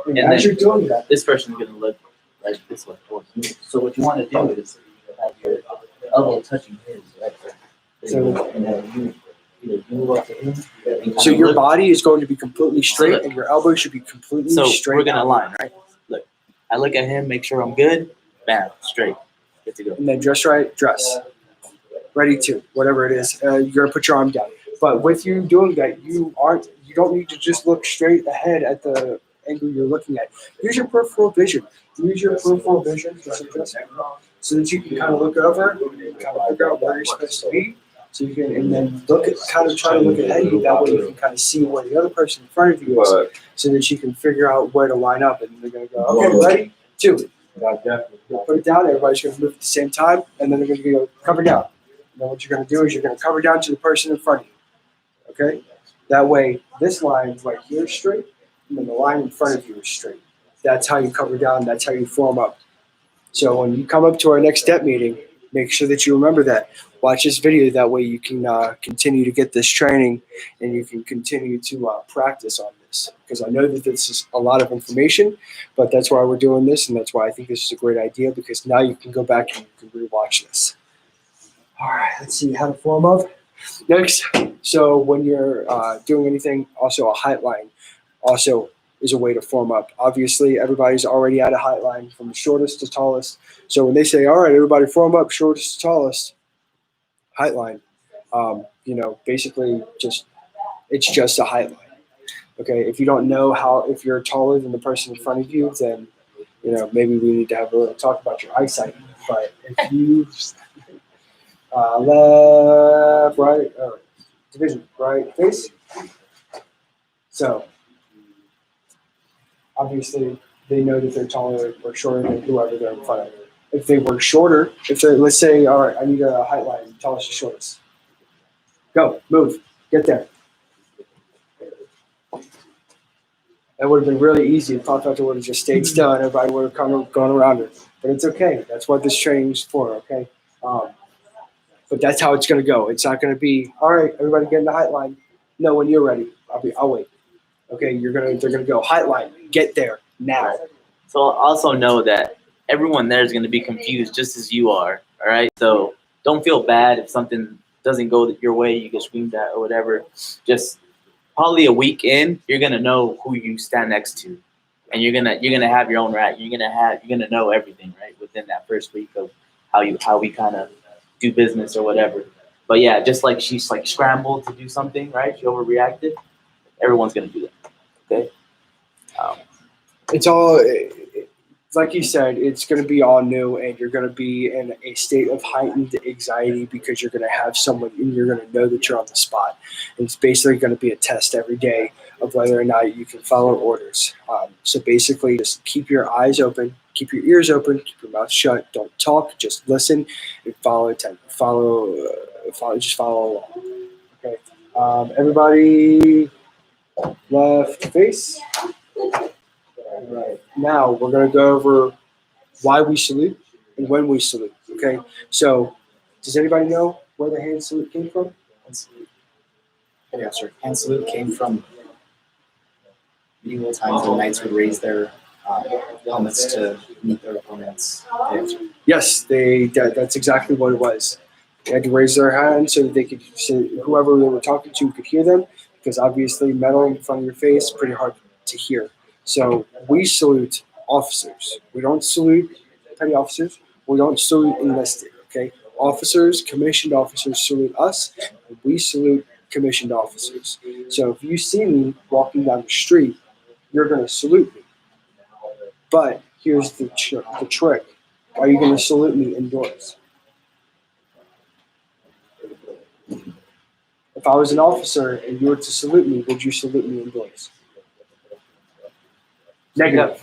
and as you're doing that, This person's gonna look like this way towards you. So what you want to do is have your elbow touching his, right? So- and then you either move up to him. and kinda so your look. body is going to be completely straight, look. and your elbow should be completely So straight. we're gonna out. align, right? Look, I look at him, make sure I'm good. Bam, straight, good to go. And then dress right, dress. Ready to, whatever it is. You're going to put your arm down. But with you doing that, you don't need to just look straight ahead at the angle you're looking at. Use your peripheral vision. Use your peripheral vision so that you can kind of look over and kind of figure out where you're supposed to be. So you can, and then kind of try to look ahead of you. That way you can kind of see where the other person in front of you is, so that you can figure out where to line up. And they're going to go, okay, ready, two. You'll put it down. Everybody's going to move at the same time, and then they're going to go cover down. And then what you're going to do is you're going to cover down to the person in front of you. Okay? That way, this line right here is straight, and then the line in front of you is straight. That's how you cover down. That's how you form up. So when you come up to our next step meeting, make sure that you remember that. Watch this video. That way you can continue to get this training, and you can continue to practice on this. Because I know that this is a lot of information, but that's why we're doing this, and that's why I think this is a great idea, because now you can go back and you can rewatch this. All right, let's see how to form up. Next, so when you're doing anything, also a height line also is a way to form up. Obviously, everybody's already at a height line from the shortest to tallest. So when they say, all right, everybody form up, shortest to tallest, height line, basically it's just a height line. Okay, if you don't know if you're taller than the person in front of you, then, maybe we need to have a little talk about your eyesight. But if you... left, right, division, right, face. So, obviously, they know that they're taller or shorter than whoever they're in front of. If they were shorter, let's say, all right, I need a height line, tallest to shortest. Go, move, get there. That would have been really easy if Pop would have just stayed still and everybody would have gone around her. But it's okay. That's what this training is for, okay? But that's how it's going to go. It's not going to be, all right, everybody get in the height line. No, when you're ready, I'll wait. Okay, they're going to go height line. Get there now. So also know that everyone there is going to be confused just as you are. All right. So don't feel bad if something doesn't go your way, you get screamed at or whatever. Just probably a week in, you're going to know who you stand next to, and you're going to have your own right. You're going to know everything, right, within that first week of how we kind of do business or whatever. But yeah, just like she's like scrambled to do something, right? She overreacted. Everyone's gonna do that. Okay. It's all, like you said, it's going to be all new, and you're going to be in a state of heightened anxiety because you're going to have someone, and you're going to know that you're on the spot. And it's basically going to be a test every day of whether or not you can follow orders. So basically, just keep your eyes open, keep your ears open, keep your mouth shut. Don't talk, just listen and follow just follow along. Okay. Everybody, left face. All right. Now we're going to go over why we salute and when we salute. Okay. So, does anybody know where the hand salute came from? Yeah, sir. Hand salute came from medieval times when knights would raise their helmets to meet their opponents. Yeah, sir. Yes, that's exactly what it was. They had to raise their hand so that they could, so whoever they were talking to could hear them, because obviously metal in front of your face is pretty hard to hear. So we salute officers. We don't salute petty officers. We don't salute enlisted. Okay, officers, commissioned officers salute us, and we salute commissioned officers. So if you see me walking down the street, you're going to salute me. But here's the trick: are you going to salute me indoors? If I was an officer and you were to salute me, would you salute me indoors? Negative.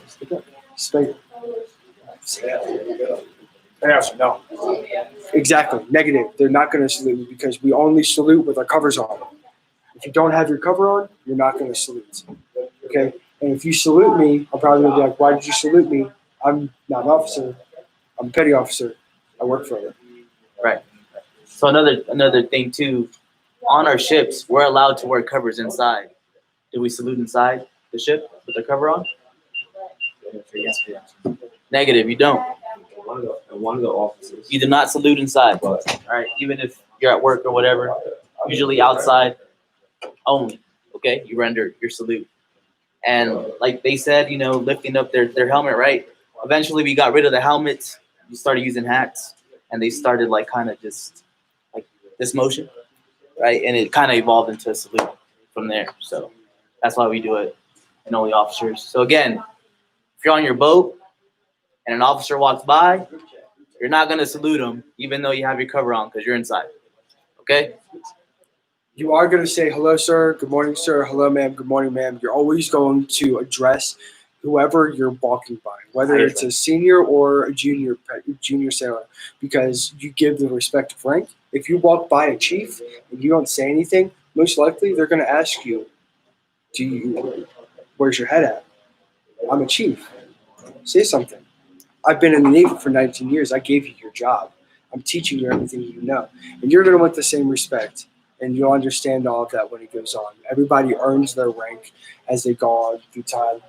Speak. Answer no. Exactly. Negative. They're not going to salute me because we only salute with our covers on. If you don't have your cover on, you're not going to salute. Okay? And if you salute me, I'm probably going to be like, why did you salute me? I'm not an officer. I'm a petty officer. I work for you. Right. So another thing too, on our ships, we're allowed to wear covers inside. Do we salute inside the ship with the cover on? Yes, sir. Negative, you don't. One of the officers. You do not salute inside. All right, even if you're at work or whatever, usually outside only. Okay, you render your salute. And like they said, lifting up their helmet, right? Eventually we got rid of the helmets. We started using hats, and they started like kind of just like this motion, right? And it kind of evolved into a salute from there. So that's why we do it in only officers. So again, if you're on your boat and an officer walks by, you're not going to salute him even though you have your cover on because you're inside. Okay? You are going to say, hello, sir. Good morning, sir. Hello, ma'am. Good morning, ma'am. You're always going to address whoever you're walking by, whether it's a senior or a junior sailor, because you give the respective rank. If you walk by a chief and you don't say anything, most likely they're going to ask you, where's your head at? I'm a chief. Say something. I've been in the Navy for 19 years. I gave you your job. I'm teaching you everything you know. And you're going to want the same respect. And you'll understand all of that when it goes on. Everybody earns their rank as they go on through time.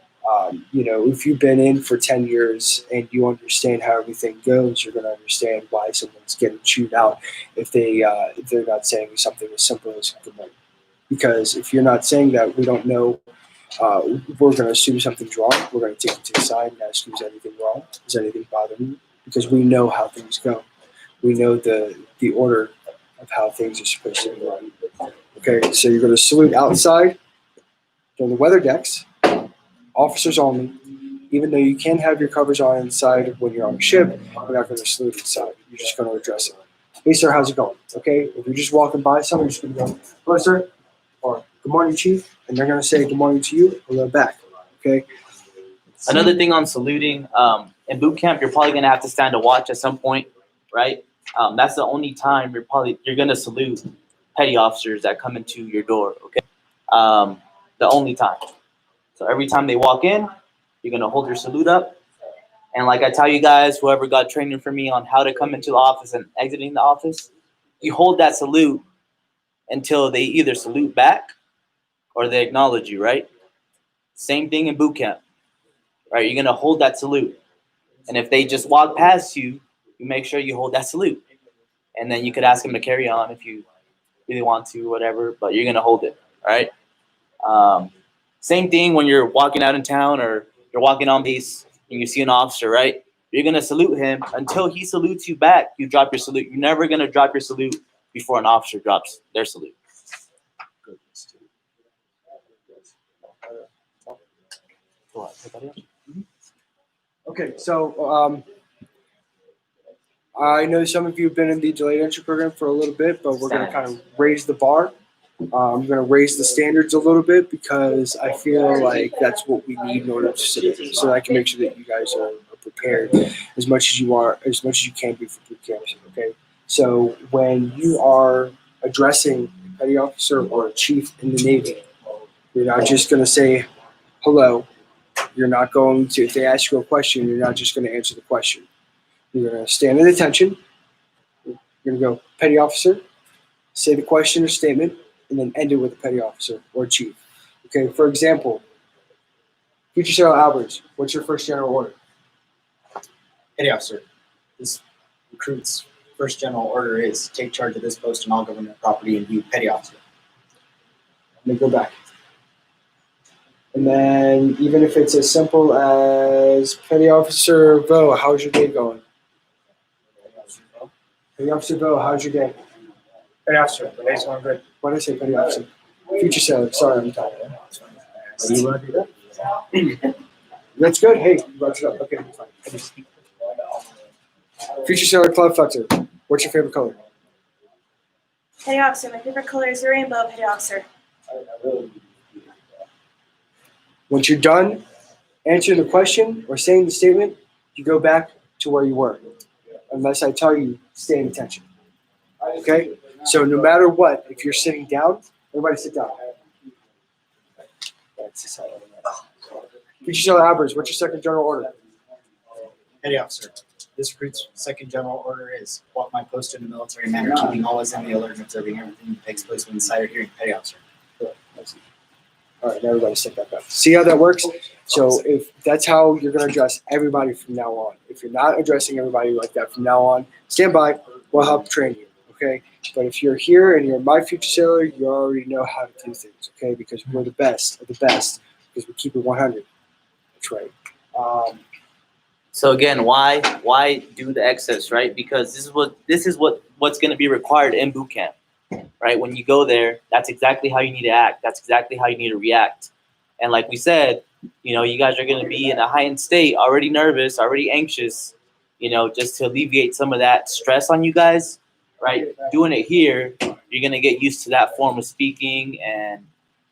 If you've been in for 10 years and you understand how everything goes, you're going to understand why someone's getting chewed out if they're not saying something as simple as good morning. Because if you're not saying that, we don't know. We're going to assume something's wrong. We're going to take you to the side and ask you, is anything wrong? Is anything bothering you? Because we know how things go. We know the order of how things are supposed to be run. Okay, so you're going to salute outside on the weather decks, officers only. Even though you can have your covers on inside when you're on a ship, you're not going to salute inside. You're just going to address it. Hey, sir, how's it going? Okay, if you're just walking by someone, you're just going to go, hello, sir, or good morning, chief, and they're going to say good morning to you, hello back. Okay. Another thing on saluting, in boot camp, you're probably going to have to stand a watch at some point, right? That's the only time you're going to salute petty officers that come into your door, okay? The only time. So every time they walk in, you're going to hold your salute up. And like I tell you guys, whoever got training for me on how to come into the office and exiting the office, you hold that salute until they either salute back or they acknowledge you, right? Same thing in boot camp, right? You're going to hold that salute. And if they just walk past you, you make sure you hold that salute. And then you could ask them to carry on if you really want to, whatever, but you're going to hold it, all right? Same thing when you're walking out in town or you're walking on base and you see an officer, right? You're going to salute him until he salutes you back. You drop your salute. You're never going to drop your salute before an officer drops their salute. Okay, so I know some of you have been in the delayed entry program for a little bit, but we're going to kind of raise the bar. I'm going to raise the standards a little bit because I feel like that's what we need in order to submit, so that I can make sure that you guys are prepared as much as you can be for boot camps. Okay, so when you are addressing a petty officer or a chief in the Navy, you're not just going to say hello. You're not going to, if they ask you a question, you're not just going to answer the question. You're going to stand at attention. You're going to go, petty officer, say the question or statement, and then end it with a petty officer or chief. Okay, for example, Future Sailor Alberts, what's your first general order? Petty officer, this recruit's first general order is take charge of this post and all government property and be petty officer. Let me go back. And then even if it's as simple as Petty Officer Vo, how's your day going? Petty Officer Vo, how's your day? Petty officer, the day's going good. What did I say, Petty Officer? Future Sailor, sorry, I'm tired. That's good. Hey, you brought it up. Okay, fine. Future Sailor Cloud Flexor, what's your favorite color? Petty officer, my favorite color is the rainbow, petty officer. Once you're done answering the question or saying the statement, you go back to where you were. Unless I tell you, stay in attention. Okay? So no matter what, if you're sitting down, everybody sit down. Future Sailor Alberts, what's your second general order? Petty officer, this recruit's second general order is walk my post in a military manner, keeping always in the alert and observing everything that takes place when inside or hearing petty officer. All right, now everybody sit back up. See how that works? So if that's how you're going to address everybody from now on. If you're not addressing everybody like that from now on, stand by. We'll help train you, okay? But if you're here and you're my Future Sailor, you already know how to do things, okay? Because we're the best of the best because we keep it 100. That's right. So again, why do the excess, right? Because this is what's going to be required in boot camp, right? When you go there, that's exactly how you need to act. That's exactly how you need to react. And like we said, you guys are going to be in a heightened state, already nervous, already anxious, just to alleviate some of that stress on you guys, right? Doing it here, you're going to get used to that form of speaking and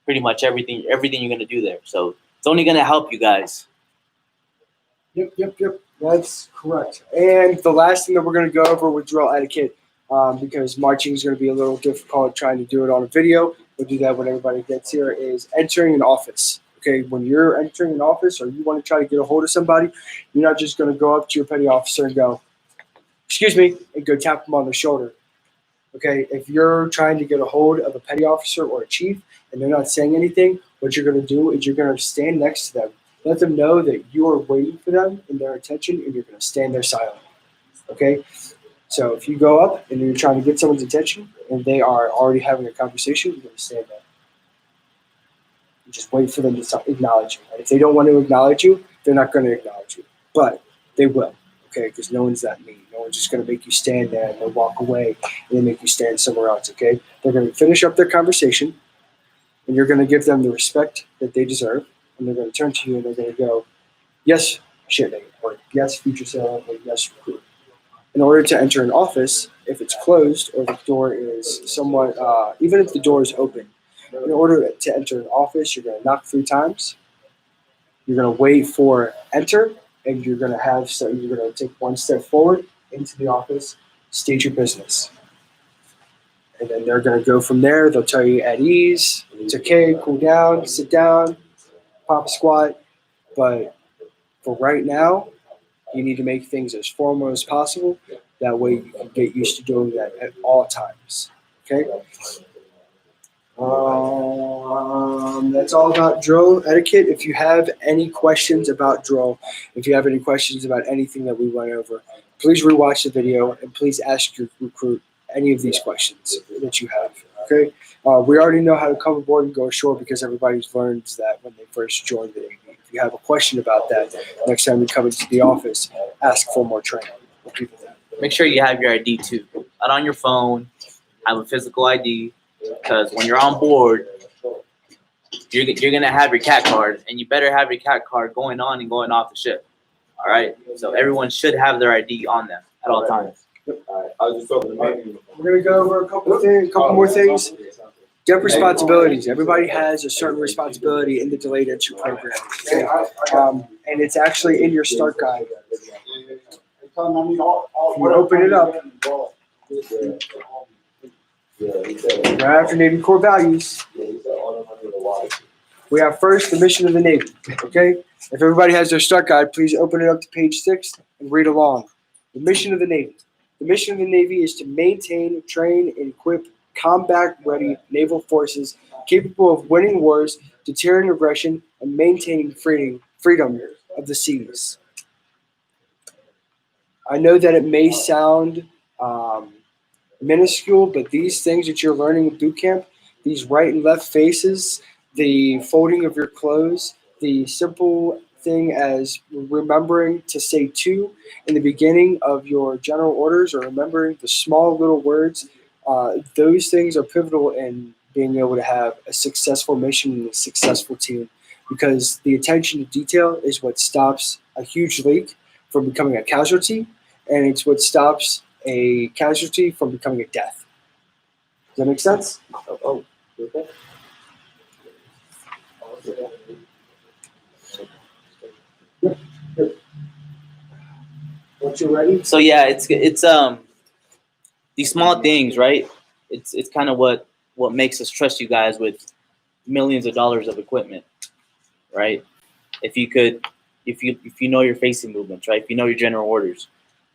pretty much everything you're going to do there. So it's only going to help you guys. Yep. That's correct. And the last thing that we're going to go over with drill etiquette, because marching is going to be a little difficult trying to do it on a video. We'll do that when everybody gets here, is entering an office. Okay, when you're entering an office or you want to try to get a hold of somebody, you're not just going to go up to your petty officer and go, excuse me, and go tap them on the shoulder. Okay, if you're trying to get a hold of a petty officer or a chief and they're not saying anything, what you're going to do is you're going to stand next to them. Let them know that you are waiting for them and their attention, and you're going to stand there silently. Okay? So if you go up and you're trying to get someone's attention and they are already having a conversation, you're going to stand there. You just wait for them to acknowledge you. And if they don't want to acknowledge you, they're not going to acknowledge you. But they will, okay? Because no one's that mean. No one's just going to make you stand there and then walk away and then make you stand somewhere else, okay? They're going to finish up their conversation, and you're going to give them the respect that they deserve. And they're going to turn to you and they're going to go, yes, shitmate, or yes, Future Sailor, or yes, recruit. In order to enter an office, if it's closed or the door is somewhat, even if the door is open, in order to enter an office, you're going to knock 3 times. You're going to wait for enter, and you're going to take 1 step forward into the office, state your business. And then they're going to go from there. They'll tell you at ease, it's okay, cool down, sit down, pop a squat, but for right now, you need to make things as formal as possible. That way you can get used to doing that at all times, okay? That's all about drill etiquette. If you have any questions about drill, if you have any questions about anything that we went over, please rewatch the video and please ask your recruit any of these questions that you have, okay? We already know how to come aboard and go ashore because everybody's learned that when they first joined the Navy. If you have a question about that, next time you come into the office, ask for more training. We'll keep it that. Make sure you have your ID too. Not on your phone. Have a physical ID, because when you're on board, you're gonna have your CAT card, and you better have your CAT card going on and going off the ship. All right. So everyone should have their ID on them at all times. We're gonna go over a couple more things. Dep responsibilities. Everybody has a certain responsibility in the delayed entry program, okay? And it's actually in your start guide. If you open it up, right after Navy core values, we have first the mission of the Navy, okay? If everybody has their start guide, please open it up to page 6 and read along. The mission of the Navy. The mission of the Navy is to maintain, train, and equip combat-ready naval forces capable of winning wars, deterring aggression, and maintaining freedom of the seas. I know that it may sound minuscule, but these things that you're learning in boot camp, these right and left faces, the folding of your clothes, the simple thing as remembering to say to in the beginning of your general orders, or remembering the small little words, those things are pivotal in being able to have a successful mission and a successful team, because the attention to detail is what stops a huge leak from becoming a casualty, and it's what stops a casualty from becoming a death. Does that make sense? Oh, you okay? Once you're ready, So yeah, it's these small things, right? It's kind of what makes us trust you guys with millions of dollars of equipment, right? If you know your facing movements, right? If you know your general orders,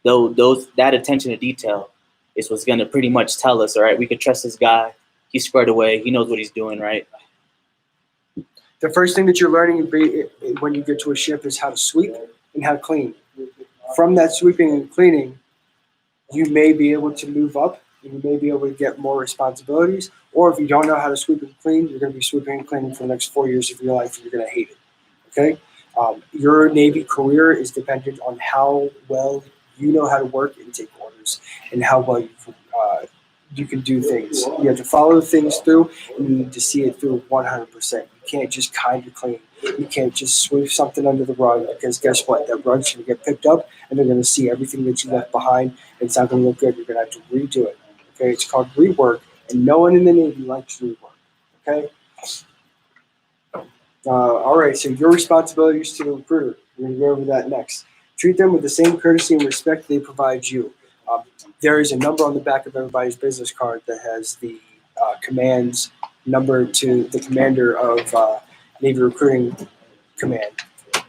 that attention to detail is what's gonna pretty much tell us, all right, we could trust this guy. He's squared away. He knows what he's doing, right? the first thing that you're learning when you get to a ship is how to sweep and how to clean. From that sweeping and cleaning, you may be able to move up and you may be able to get more responsibilities. Or if you don't know how to sweep and clean, you're going to be sweeping and cleaning for the next 4 years of your life and you're going to hate it. Okay? Your Navy career is dependent on how well you know how to work and take orders and how well you can do things. You have to follow things through and you need to see it through 100%. You can't just kind of clean. You can't just sweep something under the rug, because guess what? That rug's going to get picked up and they're going to see everything that you left behind. And it's not going to look good. You're going to have to redo it. Okay? It's called rework, and no one in the Navy likes rework. Okay? All right, so your responsibilities to the recruiter. We're going to go over that next. Treat them with the same courtesy and respect they provide you. There is a number on the back of everybody's business card that has the command's number to the commander of Navy Recruiting Command.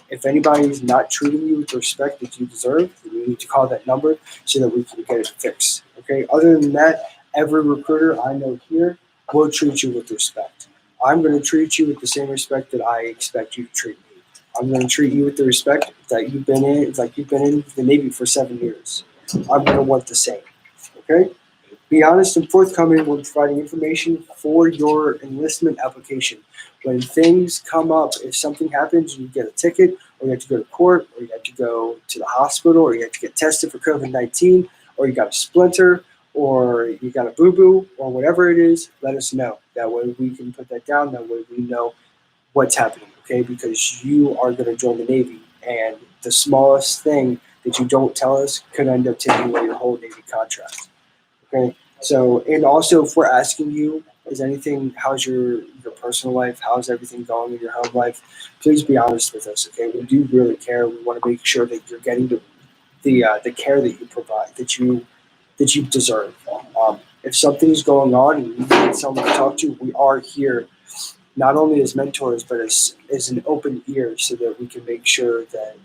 If anybody's not treating you with the respect that you deserve, then you need to call that number so that we can get it fixed. Okay. Other than that, every recruiter I know here will treat you with respect. I'm going to treat you with the same respect that I expect you to treat me. I'm going to treat you with the respect that you've been in. It's like you've been in the Navy for 7 years. I'm going to want the same. Okay? Be honest and forthcoming when providing information for your enlistment application. When things come up, if something happens, you get a ticket, or you have to go to court, or you have to go to the hospital, or you have to get tested for COVID-19, or you got a splinter, or you got a boo-boo, or whatever it is, let us know. That way we can put that down. That way we know what's happening, okay? Because you are going to join the Navy, and the smallest thing that you don't tell us could end up taking away your whole Navy contract, okay? So, and also if we're asking you, how's your personal life, how's everything going in your home life, please be honest with us, okay? We do really care. We want to make sure that you're getting the care that you provide, that you deserve. If something's going on and you need someone to talk to, we are here, not only as mentors, but as an open ear, so that we can make sure that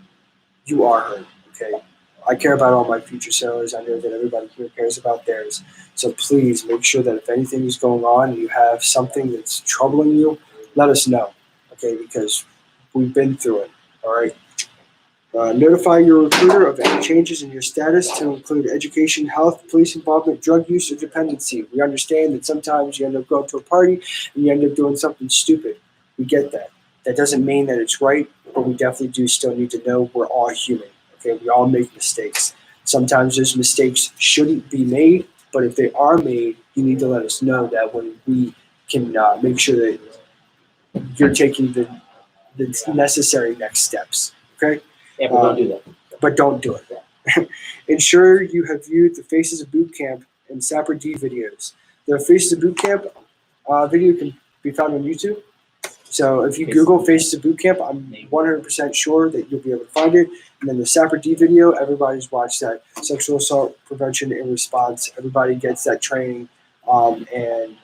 you are heard, okay? I care about all my future sailors. I know that everybody here cares about theirs. So please make sure that if anything is going on and you have something that's troubling you, let us know, okay? Because we've been through it, all right? Notify your recruiter of any changes in your status to include education, health, police involvement, drug use, or dependency. We understand that sometimes you end up going to a party and you end up doing something stupid. We get that. That doesn't mean that it's right, but we definitely do still need to know we're all human. Okay, we all make mistakes. Sometimes those mistakes shouldn't be made, but if they are made, you need to let us know. That when we can make sure that you're taking the necessary next steps. Okay. Yeah, but don't do that. But don't do it. Ensure you have viewed the Faces of Boot Camp and Sapper D videos. The Faces of Boot Camp video can be found on YouTube. So if you Google Faces of Boot Camp, I'm 100% sure that you'll be able to find it. And then the Sapper D video, everybody's watched that. Sexual assault prevention and response. Everybody gets that training. And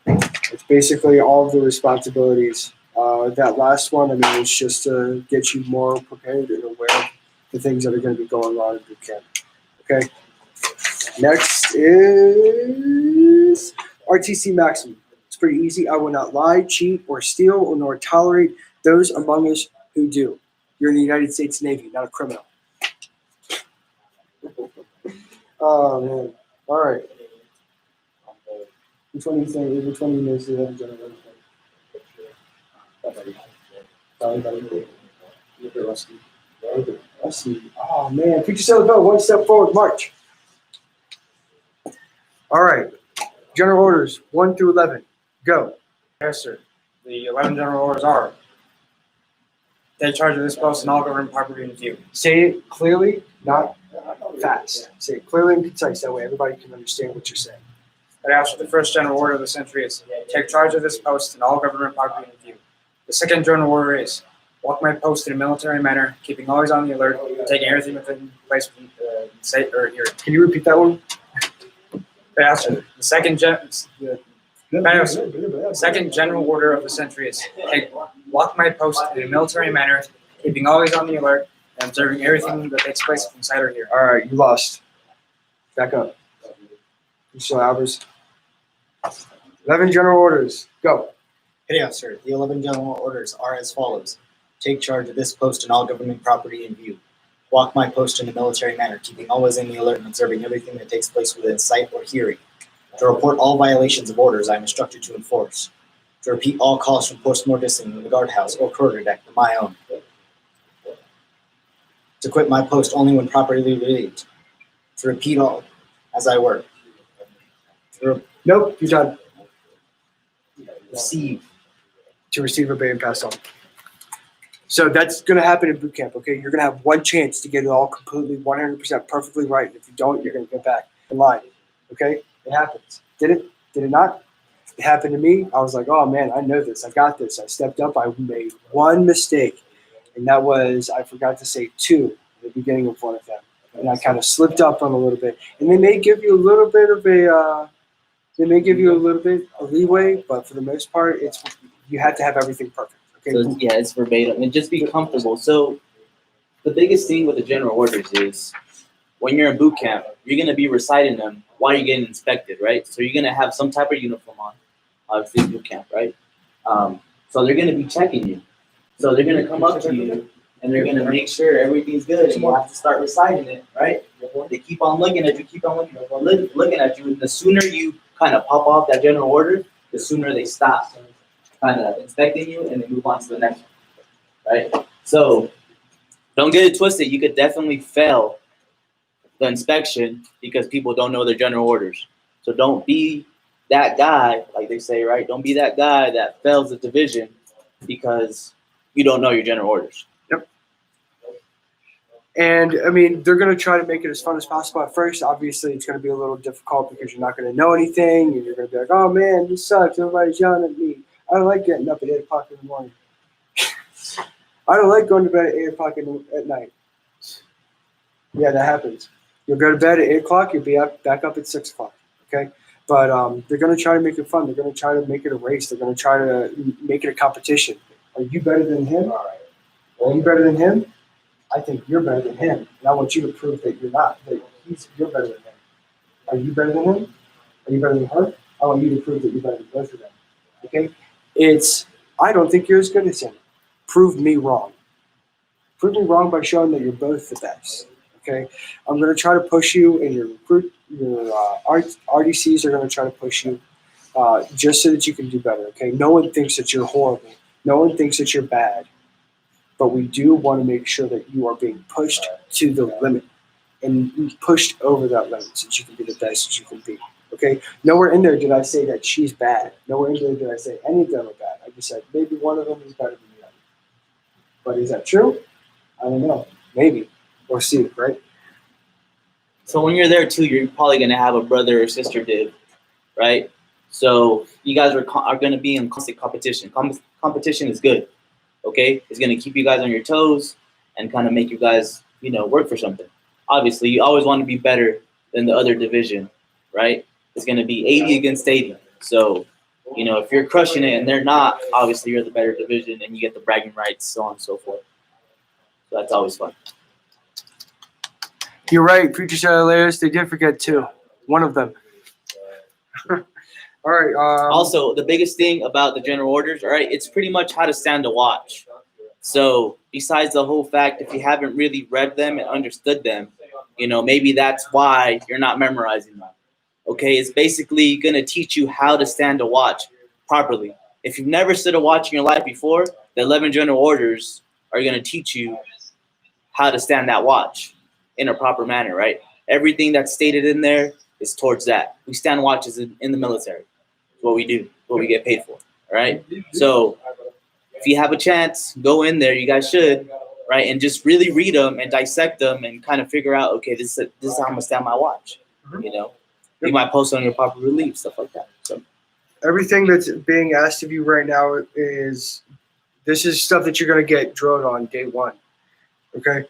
it's basically all of the responsibilities. That last one, I mean, it's just to get you more prepared and aware of the things that are going to be going on in boot camp. Okay? Next is RTC maximum. It's pretty easy. I will not lie, cheat, or steal, or nor tolerate those among us who do. You're in the United States Navy, not a criminal. Oh man. All right. Which one do you think? Which one do you know is the other general? Rusty. Oh man. Put yourself about one step forward. March. All right. General orders 1 through 11. Go. Yes, sir. The 11 general orders are: take charge of this post and all government property in view. Say it clearly, not fast. Say it clearly and concise. That way everybody can understand what you're saying. But after the first general order of the century is take charge of this post and all government property in view. The second general order is walk my post in a military manner, keeping always on the alert, taking everything within place say or hear. Can you repeat that one? But after the second second general order of the century is walk my post in a military manner, keeping always on the alert, and observing everything that takes place inside or here. All right, you lost. Back up. Michelle Albers. 11 general orders. Go. Yes, sir. The 11 general orders are as follows. Take charge of this post and all government property in view. Walk my post in a military manner, keeping always in the alert and observing everything that takes place within sight or hearing. To report all violations of orders I am instructed to enforce. To repeat all calls from posts more distant than the guardhouse or quarterdeck than my own. To quit my post only when properly relieved. To repeat all as I work. Nope, you're done. Receive. To receive, obey, and pass on. So that's going to happen in boot camp, okay? You're going to have one chance to get it all completely 100% perfectly right. If you don't, you're going to go back in line, okay? It happens. Did it? Did it not? It happened to me. I was like, oh, man, I know this. I got this. I stepped up. I made one mistake, and that was I forgot to say 2 at the beginning of one of them. And I kind of slipped up on a little bit. And they may give you a little bit of a leeway, but for the most part, you have to have everything perfect. Okay? So yeah, it's verbatim and just be comfortable. So the biggest thing with the general orders is when you're in boot camp, you're gonna be reciting them while you're getting inspected, right? So you're gonna have some type of uniform on, obviously boot camp, right? So they're gonna be checking you. So they're gonna come up to you and they're gonna make sure everything's good, and you have to start reciting it, right? They keep on looking at you, looking at you, and the sooner you kind of pop off that general order, the sooner they stop kind of inspecting you and they move on to the next one, right? So don't get it twisted. You could definitely fail the inspection because people don't know their general orders. So don't be that guy, like they say, right? Don't be that guy that fails the division because you don't know your general orders. And I mean, they're going to try to make it as fun as possible at first. Obviously, it's going to be a little difficult because you're not going to know anything, and you're going to be like, "Oh man, this sucks. Everybody's yelling at me. I don't like getting up at 8 o'clock in the morning. I don't like going to bed at 8 o'clock at night." Yeah, that happens. You'll go to bed at 8 o'clock. You'll be back up at 6 o'clock. Okay, but they're going to try to make it fun. They're going to try to make it a race. They're going to try to make it a competition. Are you better than him? Are you better than him? I think you're better than him, and I want you to prove that you're not. That you're better than him. Are you better than him? Are you better than her? I want you to prove that you're better than both of them. Okay? I don't think you're as good as him. Prove me wrong. Prove me wrong by showing that you're both the best. Okay? I'm going to try to push you, and your RDCs are going to try to push you just so that you can do better. Okay? No one thinks that you're horrible. No one thinks that you're bad. But we do want to make sure that you are being pushed to the limit and pushed over that limit so that you can be the best that you can be. Okay? Nowhere in there did I say that she's bad. Nowhere in there did I say any of them are bad. I just said maybe one of them is better than the other. But is that true? I don't know. Maybe. We'll see, right? So when you're there too, you're probably gonna have a brother or sister div, right? So you guys are gonna be in constant competition. Competition is good. Okay, it's gonna keep you guys on your toes and kind of make you guys, work for something. Obviously, you always want to be better than the other division, right? It's gonna be 80 against 80. So, if you're crushing it and they're not, obviously you're the better division and you get the bragging rights, so on and so forth. So that's always fun. You're right, Preacher Sailors. They did forget too. One of them. All right. Also, the biggest thing about the general orders, all right, it's pretty much how to stand a watch. So besides the whole fact, if you haven't really read them and understood them, you know, maybe that's why you're not memorizing them. Okay, it's basically gonna teach you how to stand a watch properly. If you've never stood a watch in your life before, the 11 general orders are gonna teach you how to stand that watch in a proper manner, right? Everything that's stated in there is towards that. We stand watches in the military. It's what we do, what we get paid for, all right? So if you have a chance, go in there, you guys should, right? And just really read them and dissect them and kind of figure out, okay, this is how I'm gonna stand my watch, you know? You might post on your proper relief, stuff like that. So everything that's being asked of you right now is stuff that you're gonna get drilled on day one. Okay.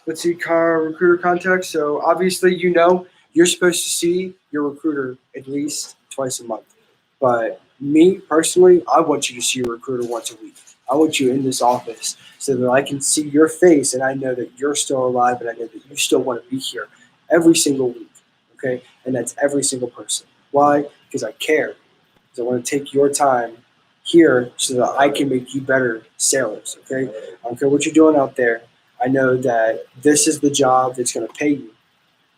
Let's see, recruiter context. So obviously, you know, you're supposed to see your recruiter at least twice a month. But me personally, I want you to see your recruiter once a week. I want you in this office so that I can see your face and I know that you're still alive and I know that you still want to be here every single week. Okay. And that's every single person. Why? Because I care. Because I want to take your time here so that I can make you better sailors. Okay. I don't care what you're doing out there. I know that this is the job that's going to pay you.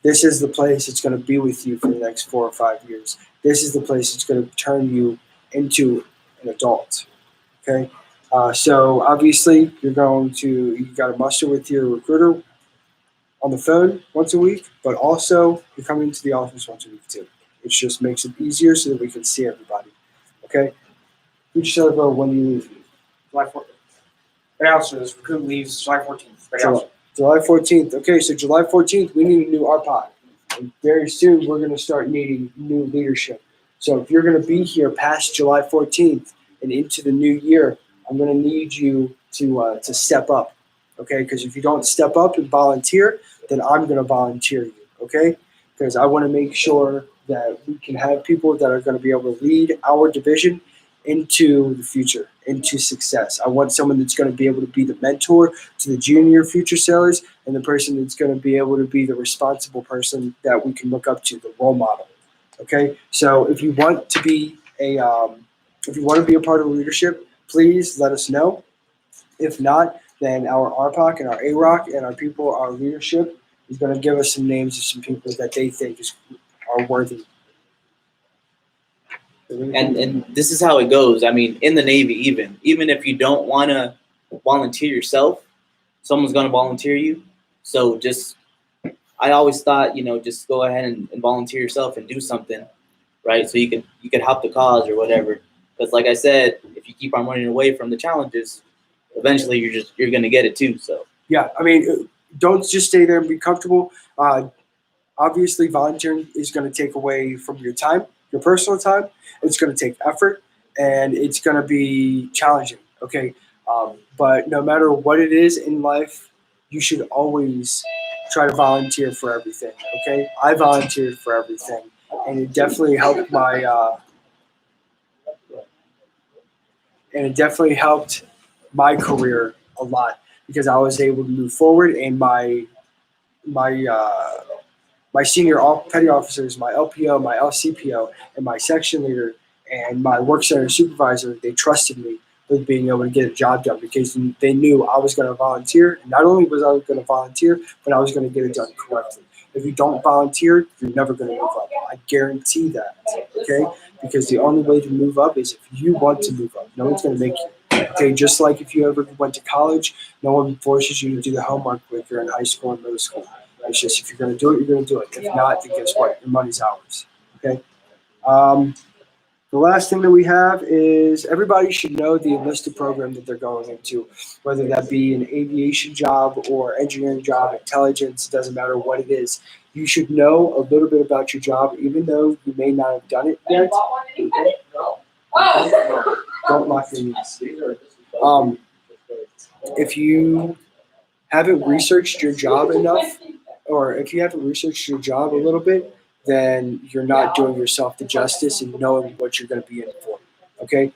This is the place that's going to be with you for the next 4 or 5 years. This is the place that's going to turn you into an adult. Okay. So obviously you got to muster with your recruiter on the phone once a week, but also you're coming into the office once a week too. It just makes it easier so that we can see everybody. Okay. You just tell about when you leave. July 14th. Announcer, this recruit leaves July 14th. July 14th. Okay, so July 14th, we need a new RPOC. And very soon, we're going to start needing new leadership. So if you're going to be here past July 14th and into the new year, I'm going to need you to step up, okay? Because if you don't step up and volunteer, then I'm going to volunteer you, okay? Because I want to make sure that we can have people that are going to be able to lead our division into the future, into success. I want someone that's going to be able to be the mentor to the junior future sailors and the person that's going to be able to be the responsible person that we can look up to, the role model. Okay, so if you want to be a part of leadership, please let us know. If not, then our RPOC and our AROC and our people, our leadership is going to give us some names of some people that they think are worthy. and this is how it goes. I mean, in the Navy, even if you don't want to volunteer yourself, someone's going to volunteer you. So I always thought, you know, just go ahead and volunteer yourself and do something, right? So you can help the cause or whatever. Because like I said, if you keep on running away from the challenges, eventually you're going to get it too. So yeah, I mean, don't just stay there and be comfortable. Obviously, volunteering is going to take away from your time, your personal time. It's going to take effort, and it's going to be challenging, okay? But no matter what it is in life, you should always try to volunteer for everything, okay? I volunteered for everything, and it definitely helped my career a lot because I was able to move forward, and my senior petty officers, my LPO, my LCPO, and my section leader and my work center supervisor, they trusted me with being able to get a job done because they knew I was going to volunteer. And not only was I going to volunteer, but I was going to get it done correctly. If you don't volunteer, you're never going to move up. I guarantee that, okay? Because the only way to move up is if you want to move up. No one's going to make you. Okay, just like if you ever went to college, no one forces you to do the homework like you're in high school and middle school. It's just if you're going to do it, you're going to do it. If not, then guess what? Your money's ours. Okay. The last thing that we have is everybody should know the enlisted program that they're going into, whether that be an aviation job or engineering job, intelligence, it doesn't matter what it is. You should know a little bit about your job, even though you may not have done it yet. Don't lock your knees. If you haven't researched your job enough, or if you haven't researched your job a little bit, then you're not doing yourself the justice in knowing what you're going to be in for. Okay?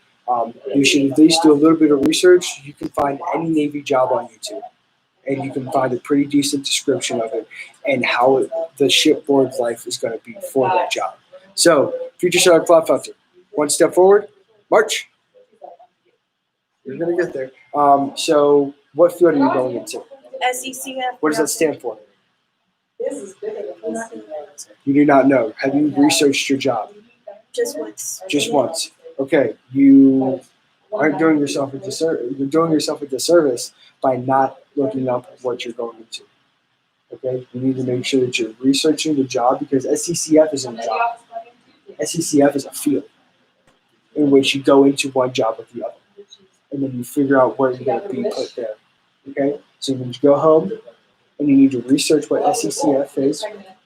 You should at least do a little bit of research. You can find any Navy job on YouTube. and you can find a pretty decent description of it and how the shipboard life is going to be for that job. So, Future Shark Cloudfilter, one step forward, march. You're going to get there. So, what field are you going into? SECF. What does that stand for? You do not know. Have you researched your job? Just once. Just once. Okay, you aren't doing yourself a disservice. You're doing yourself a disservice by not looking up what you're going into. Okay, you need to make sure that you're researching the job because SCCF isn't a job. SCCF is a field in which you go into one job with the other, and then you figure out where you're going to be put there. Okay, so when you go home and you need to research what SCCF is,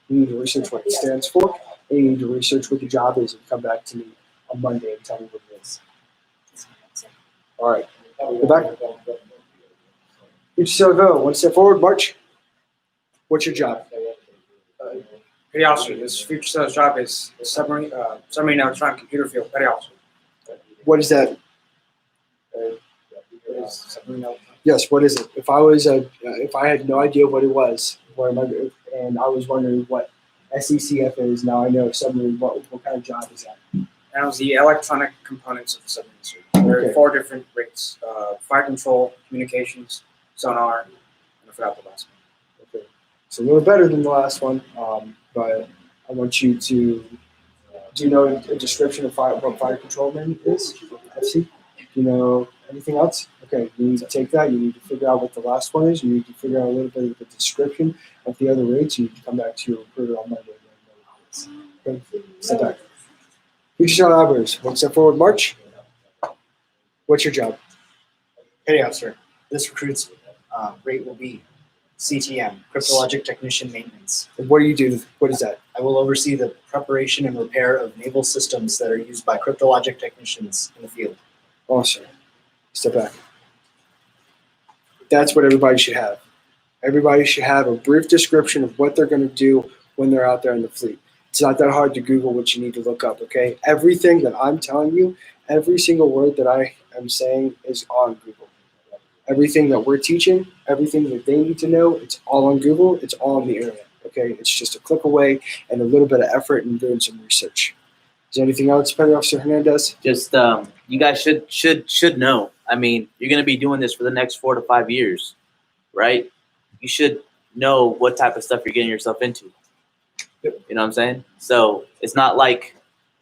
you need to research what it stands for, and you need to research what the job is, and come back to me on Monday and tell me what it is. All right, go back. Future go. One step forward, march. What's your job? Petty officer. This future sales job is submarine electronic computer field. Petty officer. What is that? Submarine electronic. Yes, what is it? If I had no idea what it was, and I was wondering what SCCF is, now I know submarine. What kind of job is that? That was the electronic components of the submarine suit. There Okay. are 4 different rates: fire control, communications, sonar, and I forgot the last one. Okay, it's a little better than the last one, but I want you to. Do you know a description of what fire controlman is? FC? Do you know anything else? Okay, you need to take that. You need to figure out what the last one is. You need to figure out a little bit of the description of the other rates. You need to come back to your recruiter on Monday. Okay, step back. Future Shot Operators, one step forward, march. What's your job? Petty officer. This recruit's rate will be CTM, Cryptologic Technician Maintenance. And what do you do? What is that? I will oversee the preparation and repair of naval systems that are used by cryptologic technicians in the field. Awesome. Step back. That's what everybody should have. Everybody should have a brief description of what they're going to do when they're out there in the fleet. It's not that hard to Google what you need to look up, okay? Everything that I'm telling you, every single word that I am saying is on Google. Everything that we're teaching, everything that they need to know, it's all on Google. It's all on the internet, okay? It's just a click away and a little bit of effort and doing some research. Is there anything else, Petty Officer Hernandez? Just you guys should know. I mean, you're gonna be doing this for the next 4 to 5 years, right? You should know what type of stuff you're getting yourself into. Yep. You know what I'm saying? So it's not like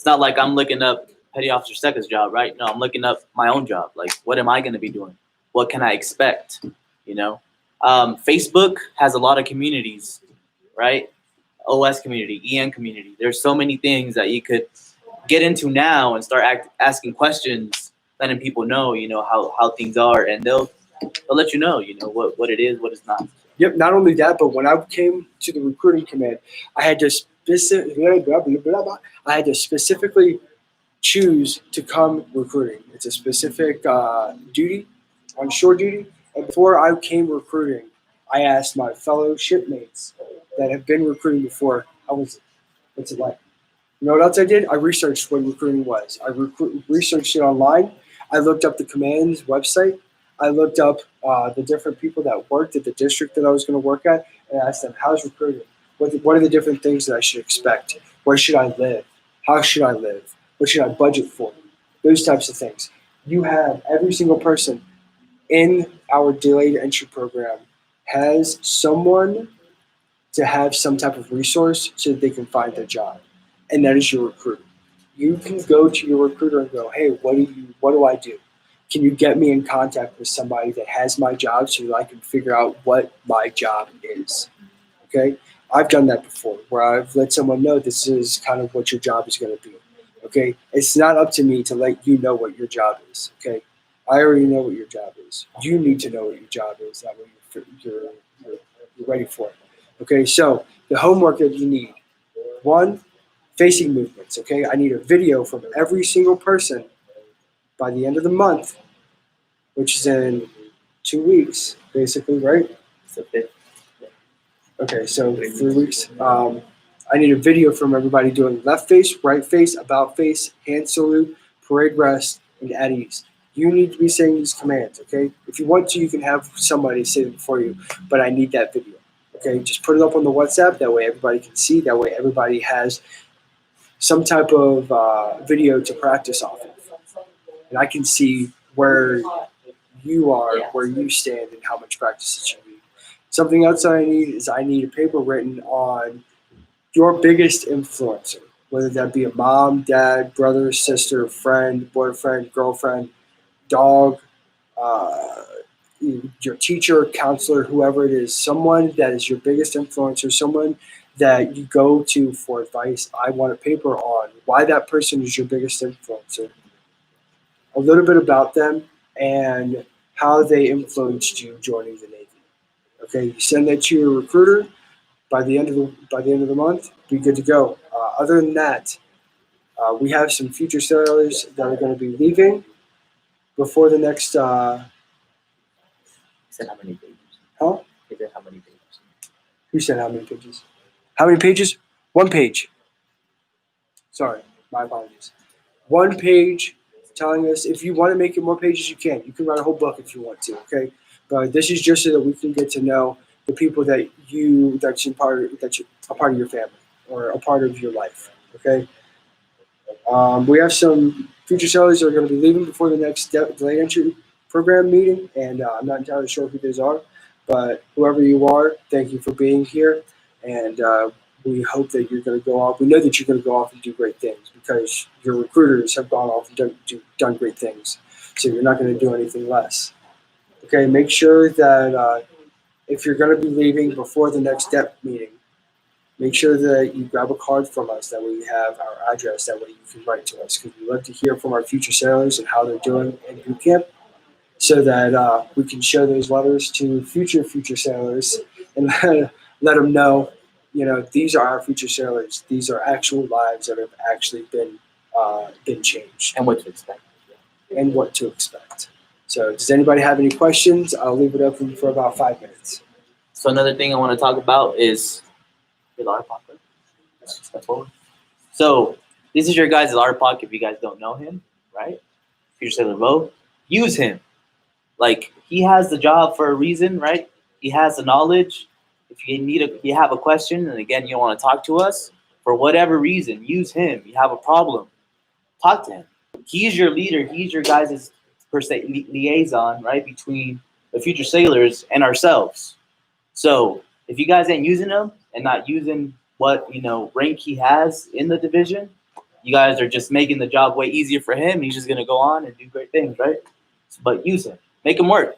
I'm looking up Petty Officer Second's job, right? No, I'm looking up my own job. Like, what am I gonna be doing? What can I expect? You know, Facebook has a lot of communities, right? OS community, EN community. There's so many things that you could get into now and start asking questions, letting people know, you know, how things are, and they'll let you know, what it is, what it's not. Yep, not only that, but when I came to the recruiting command, I had to specifically choose to come recruiting. It's a specific duty, on-shore duty. And before I came recruiting, I asked my fellow shipmates that have been recruiting before, how was it? What's it like? You know what else I did? I researched what recruiting was. I researched it online. I looked up the command's website. I looked up the different people that worked at the district that I was going to work at, and I asked them, how's recruiting? What are the different things that I should expect? Where should I live? How should I live? What should I budget for? Those types of things. You have every single person in our delayed entry program has someone to have some type of resource so that they can find their job. And that is your recruiter. You can go to your recruiter and go, hey, what do I do? Can you get me in contact with somebody that has my job so that I can figure out what my job is? Okay? I've done that before where I've let someone know this is kind of what your job is going to be. Okay? It's not up to me to let you know what your job is. Okay? I already know what your job is. You need to know what your job is. That way you're ready for it. Okay? So the homework that you need. 1, facing movements. Okay? I need a video from every single person by the end of the month, which is in 2 weeks, basically, right? Okay, so 3 weeks. I need a video from everybody doing left face, right face, about face, hand salute, parade rest, and at ease. You need to be saying these commands, okay? If you want to, you can have somebody say it for you, but I need that video, okay? Just put it up on the WhatsApp. That way everybody can see. That way everybody has some type of video to practice off of. And I can see where you are, where you stand, and how much practice that you need. Something else that I need a paper written on your biggest influencer, whether that be a mom, dad, brother, sister, friend, boyfriend, girlfriend, dog, your teacher, counselor, whoever it is, someone that is your biggest influencer, someone that you go to for advice. I want a paper on why that person is your biggest influencer, a little bit about them, and how they influenced you joining the Navy. Okay, you send that to your recruiter. By the end of the month, be good to go. Other than that, we have some future sailors that are going to be leaving before the next. Said how many pages? Huh? He said how many pages? Who said how many pages? How many pages? 1 page. Sorry, my apologies. 1 page telling us if you want to make it more pages, you can. You can write a whole book if you want to. Okay, but this is just so that we can get to know the people that's a part of your family or a part of your life. Okay. We have some future sailors that are going to be leaving before the next delayed entry program meeting, and I'm not entirely sure who those are, but whoever you are, thank you for being here, and we hope that you're going to go off. We know that you're going to go off and do great things because your recruiters have gone off and done great things, so you're not going to do anything less. Okay, make sure that if you're going to be leaving before the next DEP meeting, make sure that you grab a card from us. That way you have our address. That way you can write to us because we love to hear from our future sailors and how they're doing in boot camp, so that we can show those letters to future sailors and let them know, these are our future sailors. These are actual lives that have actually been changed. And what to expect. And what to expect. So does anybody have any questions? I'll leave it open for about 5 minutes. So another thing I want to talk about is your LARPOC. Step forward. So this is your guys' LARPOC if you guys don't know him, right? Future Sailor Vo. Use him. Like, he has the job for a reason, right? He has the knowledge. If you have a question, and again, you want to talk to us, for whatever reason, use him. You have a problem, talk to him. He's your leader. He's your guys' per se liaison, right, between the future sailors and ourselves. So if you guys ain't using him and not using what rank he has in the division, you guys are just making the job way easier for him. He's just gonna go on and do great things, right? But use him, make him work.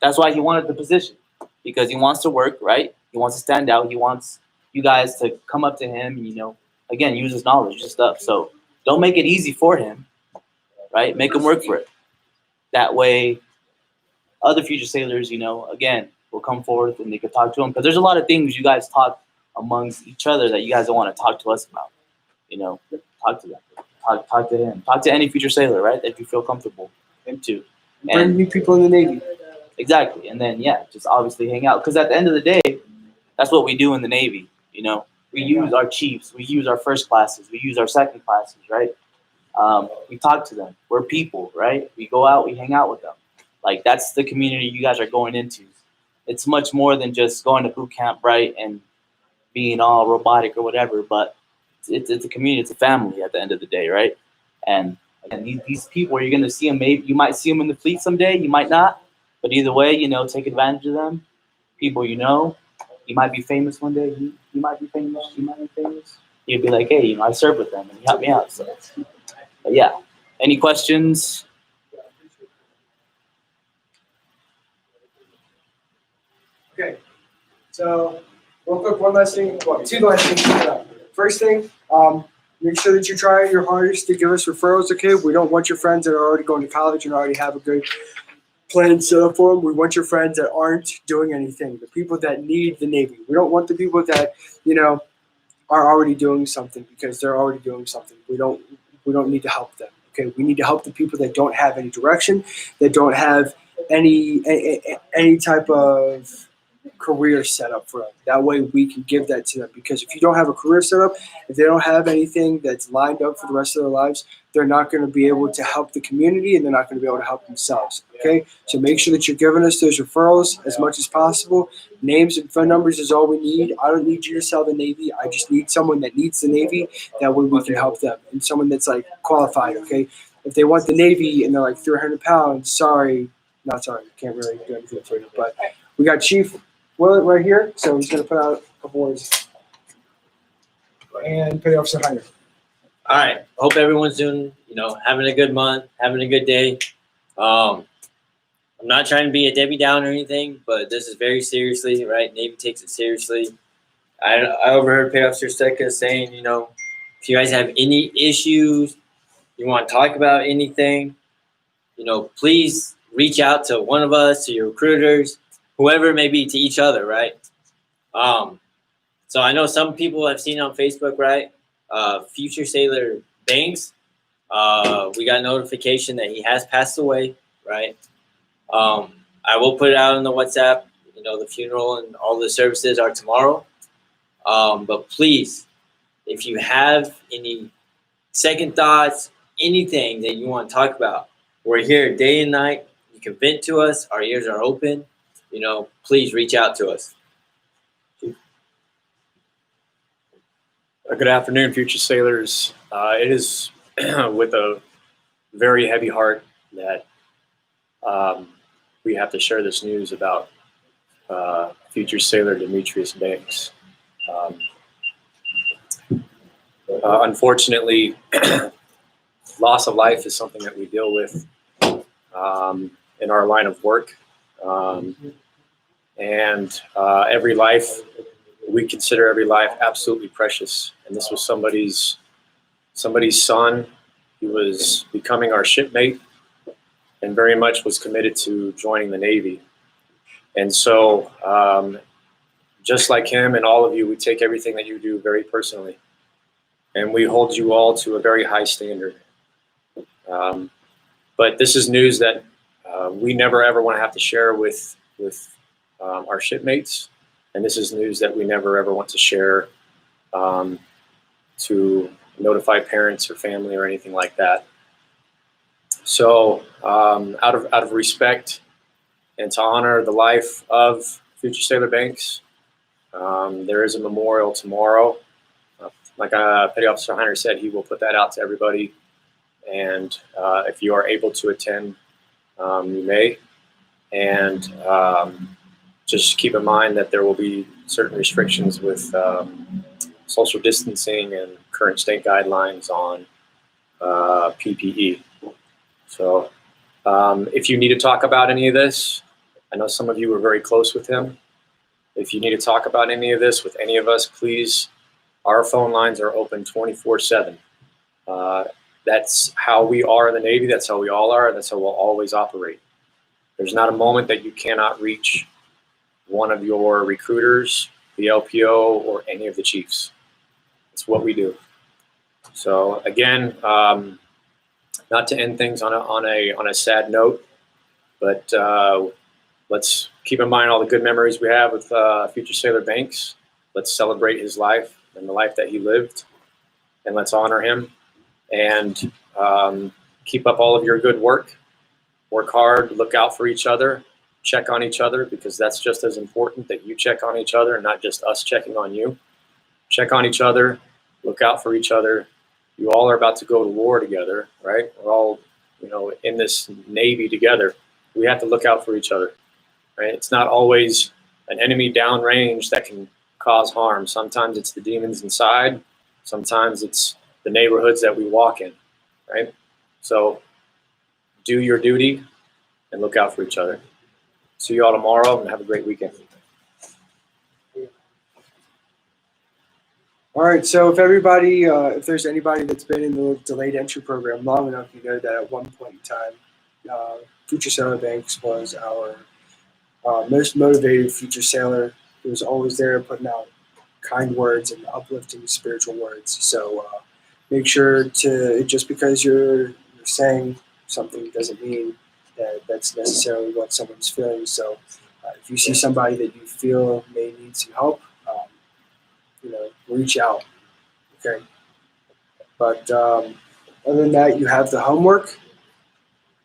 That's why he wanted the position, because he wants to work, right? He wants to stand out. He wants you guys to come up to him and again, use his knowledge and stuff. So don't make it easy for him, right? Make him work for it. That way, other future sailors, again, will come forth and they can talk to him. Because there's a lot of things you guys talk amongst each other that you guys don't want to talk to us about. Talk to them. Talk to him. Talk to any future sailor, right, that you feel comfortable. Him too. Bring new people in the Navy. Exactly. And then, just obviously hang out. Because at the end of the day, that's what we do in the Navy. We use our chiefs. We use our first classes. We use our second classes, right? We talk to them. We're people, right? We go out, we hang out with them. Like, that's the community you guys are going into. It's much more than just going to boot camp, right, and being all robotic or whatever, but it's a community, it's a family at the end of the day, right? And these people, you're going to see them, maybe you might see them in the fleet someday, you might not, but either way, take advantage of them. People you might be famous one day, you might be famous, you might be famous. You'd be like, hey, I served with them and he helped me out, so. But yeah, any questions? Okay, so real quick, two last things. First thing, make sure that you're trying your hardest to give us referrals, okay? We don't want your friends that are already going to college and already have a good plan set up for them. We want your friends that aren't doing anything, the people that need the Navy. We don't want the people that, are already doing something because they're already doing something. We don't need to help them, okay? We need to help the people that don't have any direction, that don't have any type of career set up for them. That way we can give that to them, because if you don't have a career set up, if they don't have anything that's lined up for the rest of their lives, they're not going to be able to help the community, and they're not going to be able to help themselves. Okay, so make sure that you're giving us those referrals as much as possible. Names and phone numbers is all we need. I don't need you to sell the Navy. I just need someone that needs the Navy. That way we can help them, and someone that's like qualified. Okay, if they want the Navy and they're like 300 pounds, sorry, not sorry, can't really do anything for you. But we got Chief Willett right here, so he's going to put out a couple words. And Petty Officer Heiner. All right. Hope everyone's doing, having a good month, having a good day. I'm not trying to be a Debbie Downer or anything, but this is very seriously, right? Navy takes it seriously. I overheard Petty Officer Stecca saying, if you guys have any issues, you want to talk about anything, please reach out to one of us, to your recruiters, whoever it may be, to each other, right? So I know some people have seen on Facebook, right? Future Sailor Banks, we got notification that he has passed away, right? I will put it out on the WhatsApp. The funeral and all the services are tomorrow. But please, if you have any second thoughts, anything that you want to talk about, we're here day and night. You can vent to us. Our ears are open. Please reach out to us. Good afternoon, future sailors. It is with a very heavy heart that we have to share this news about future sailor Demetrius Banks. Unfortunately, loss of life is something that we deal with in our line of work. And every life, we consider every life absolutely precious. And this was somebody's son. He was becoming our shipmate and very much was committed to joining the Navy. And so just like him and all of you, we take everything that you do very personally. And we hold you all to a very high standard. But this is news that we never ever want to have to share with our shipmates. And this is news that we never ever want to share to notify parents or family or anything like that. So out of respect and to honor the life of future Sailor Banks, there is a memorial tomorrow. Like Petty Officer Heiner said, he will put that out to everybody. And if you are able to attend, you may. And just keep in mind that there will be certain restrictions with social distancing and current state guidelines on PPE. So if you need to talk about any of this, I know some of you were very close with him. If you need to talk about any of this with any of us, please, our phone lines are open 24/7. That's how we are in the Navy. That's how we all are. That's how we'll always operate. There's not a moment that you cannot reach one of your recruiters, the LPO, or any of the chiefs. It's what we do. So again, not to end things on a sad note, but let's keep in mind all the good memories we have with future Sailor Banks. Let's celebrate his life and the life that he lived, and let's honor him. And keep up all of your good work. Work hard, look out for each other, check on each other, because that's just as important that you check on each other and not just us checking on you. Check on each other, look out for each other. You all are about to go to war together, right? We're all, in this Navy together. We have to look out for each other, right? It's not always an enemy downrange that can cause harm. Sometimes it's the demons inside. Sometimes it's the neighborhoods that we walk in, right? So do your duty and look out for each other. See you all tomorrow and have a great weekend. All right, so if there's anybody that's been in the delayed entry program long enough, you know that at one point in time, Future Sailor Banks was our most motivated future sailor. He was always there putting out kind words and uplifting spiritual words. So make sure to, just because you're saying something doesn't mean that that's necessarily what someone's feeling. So If you see somebody that you feel may need some help, reach out. Okay. But other than that, you have the homework.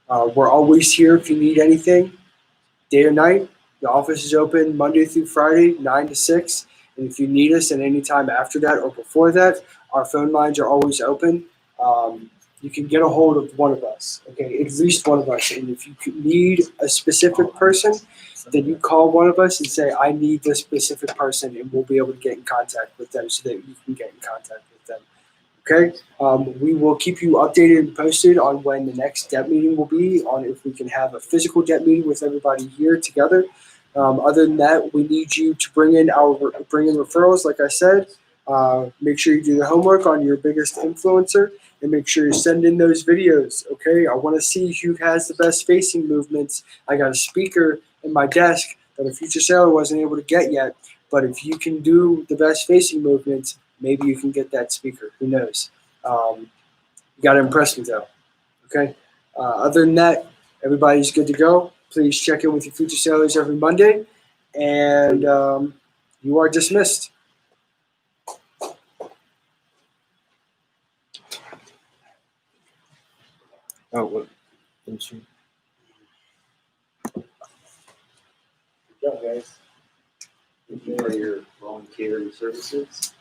We're always here if you need anything, day or night. The office is open Monday through Friday, 9 to 6. And if you need us at any time after that or before that, our phone lines are always open. You can get a hold of one of us, okay, at least one of us. And if you need a specific person, then you call one of us and say, I need this specific person, and we'll be able to get in contact with them so that you can get in contact with them. Okay? We will keep you updated and posted on when the next debt meeting will be, on if we can have a physical debt meeting with everybody here together. Other than that, we need you to bring in referrals, like I said. Make sure you do the homework on your biggest influencer, and make sure you send in those videos, okay? I want to see who has the best facing movements. I got a speaker in my desk that a future sailor wasn't able to get yet, but if you can do the best facing movements, maybe you can get that speaker. Who knows? You got to impress me, though, okay? Other than that, everybody's good to go. Please check in with your future sailors every Monday, and you are dismissed. Oh, what? Didn't you? Good job, guys. Thank you for your volunteer services.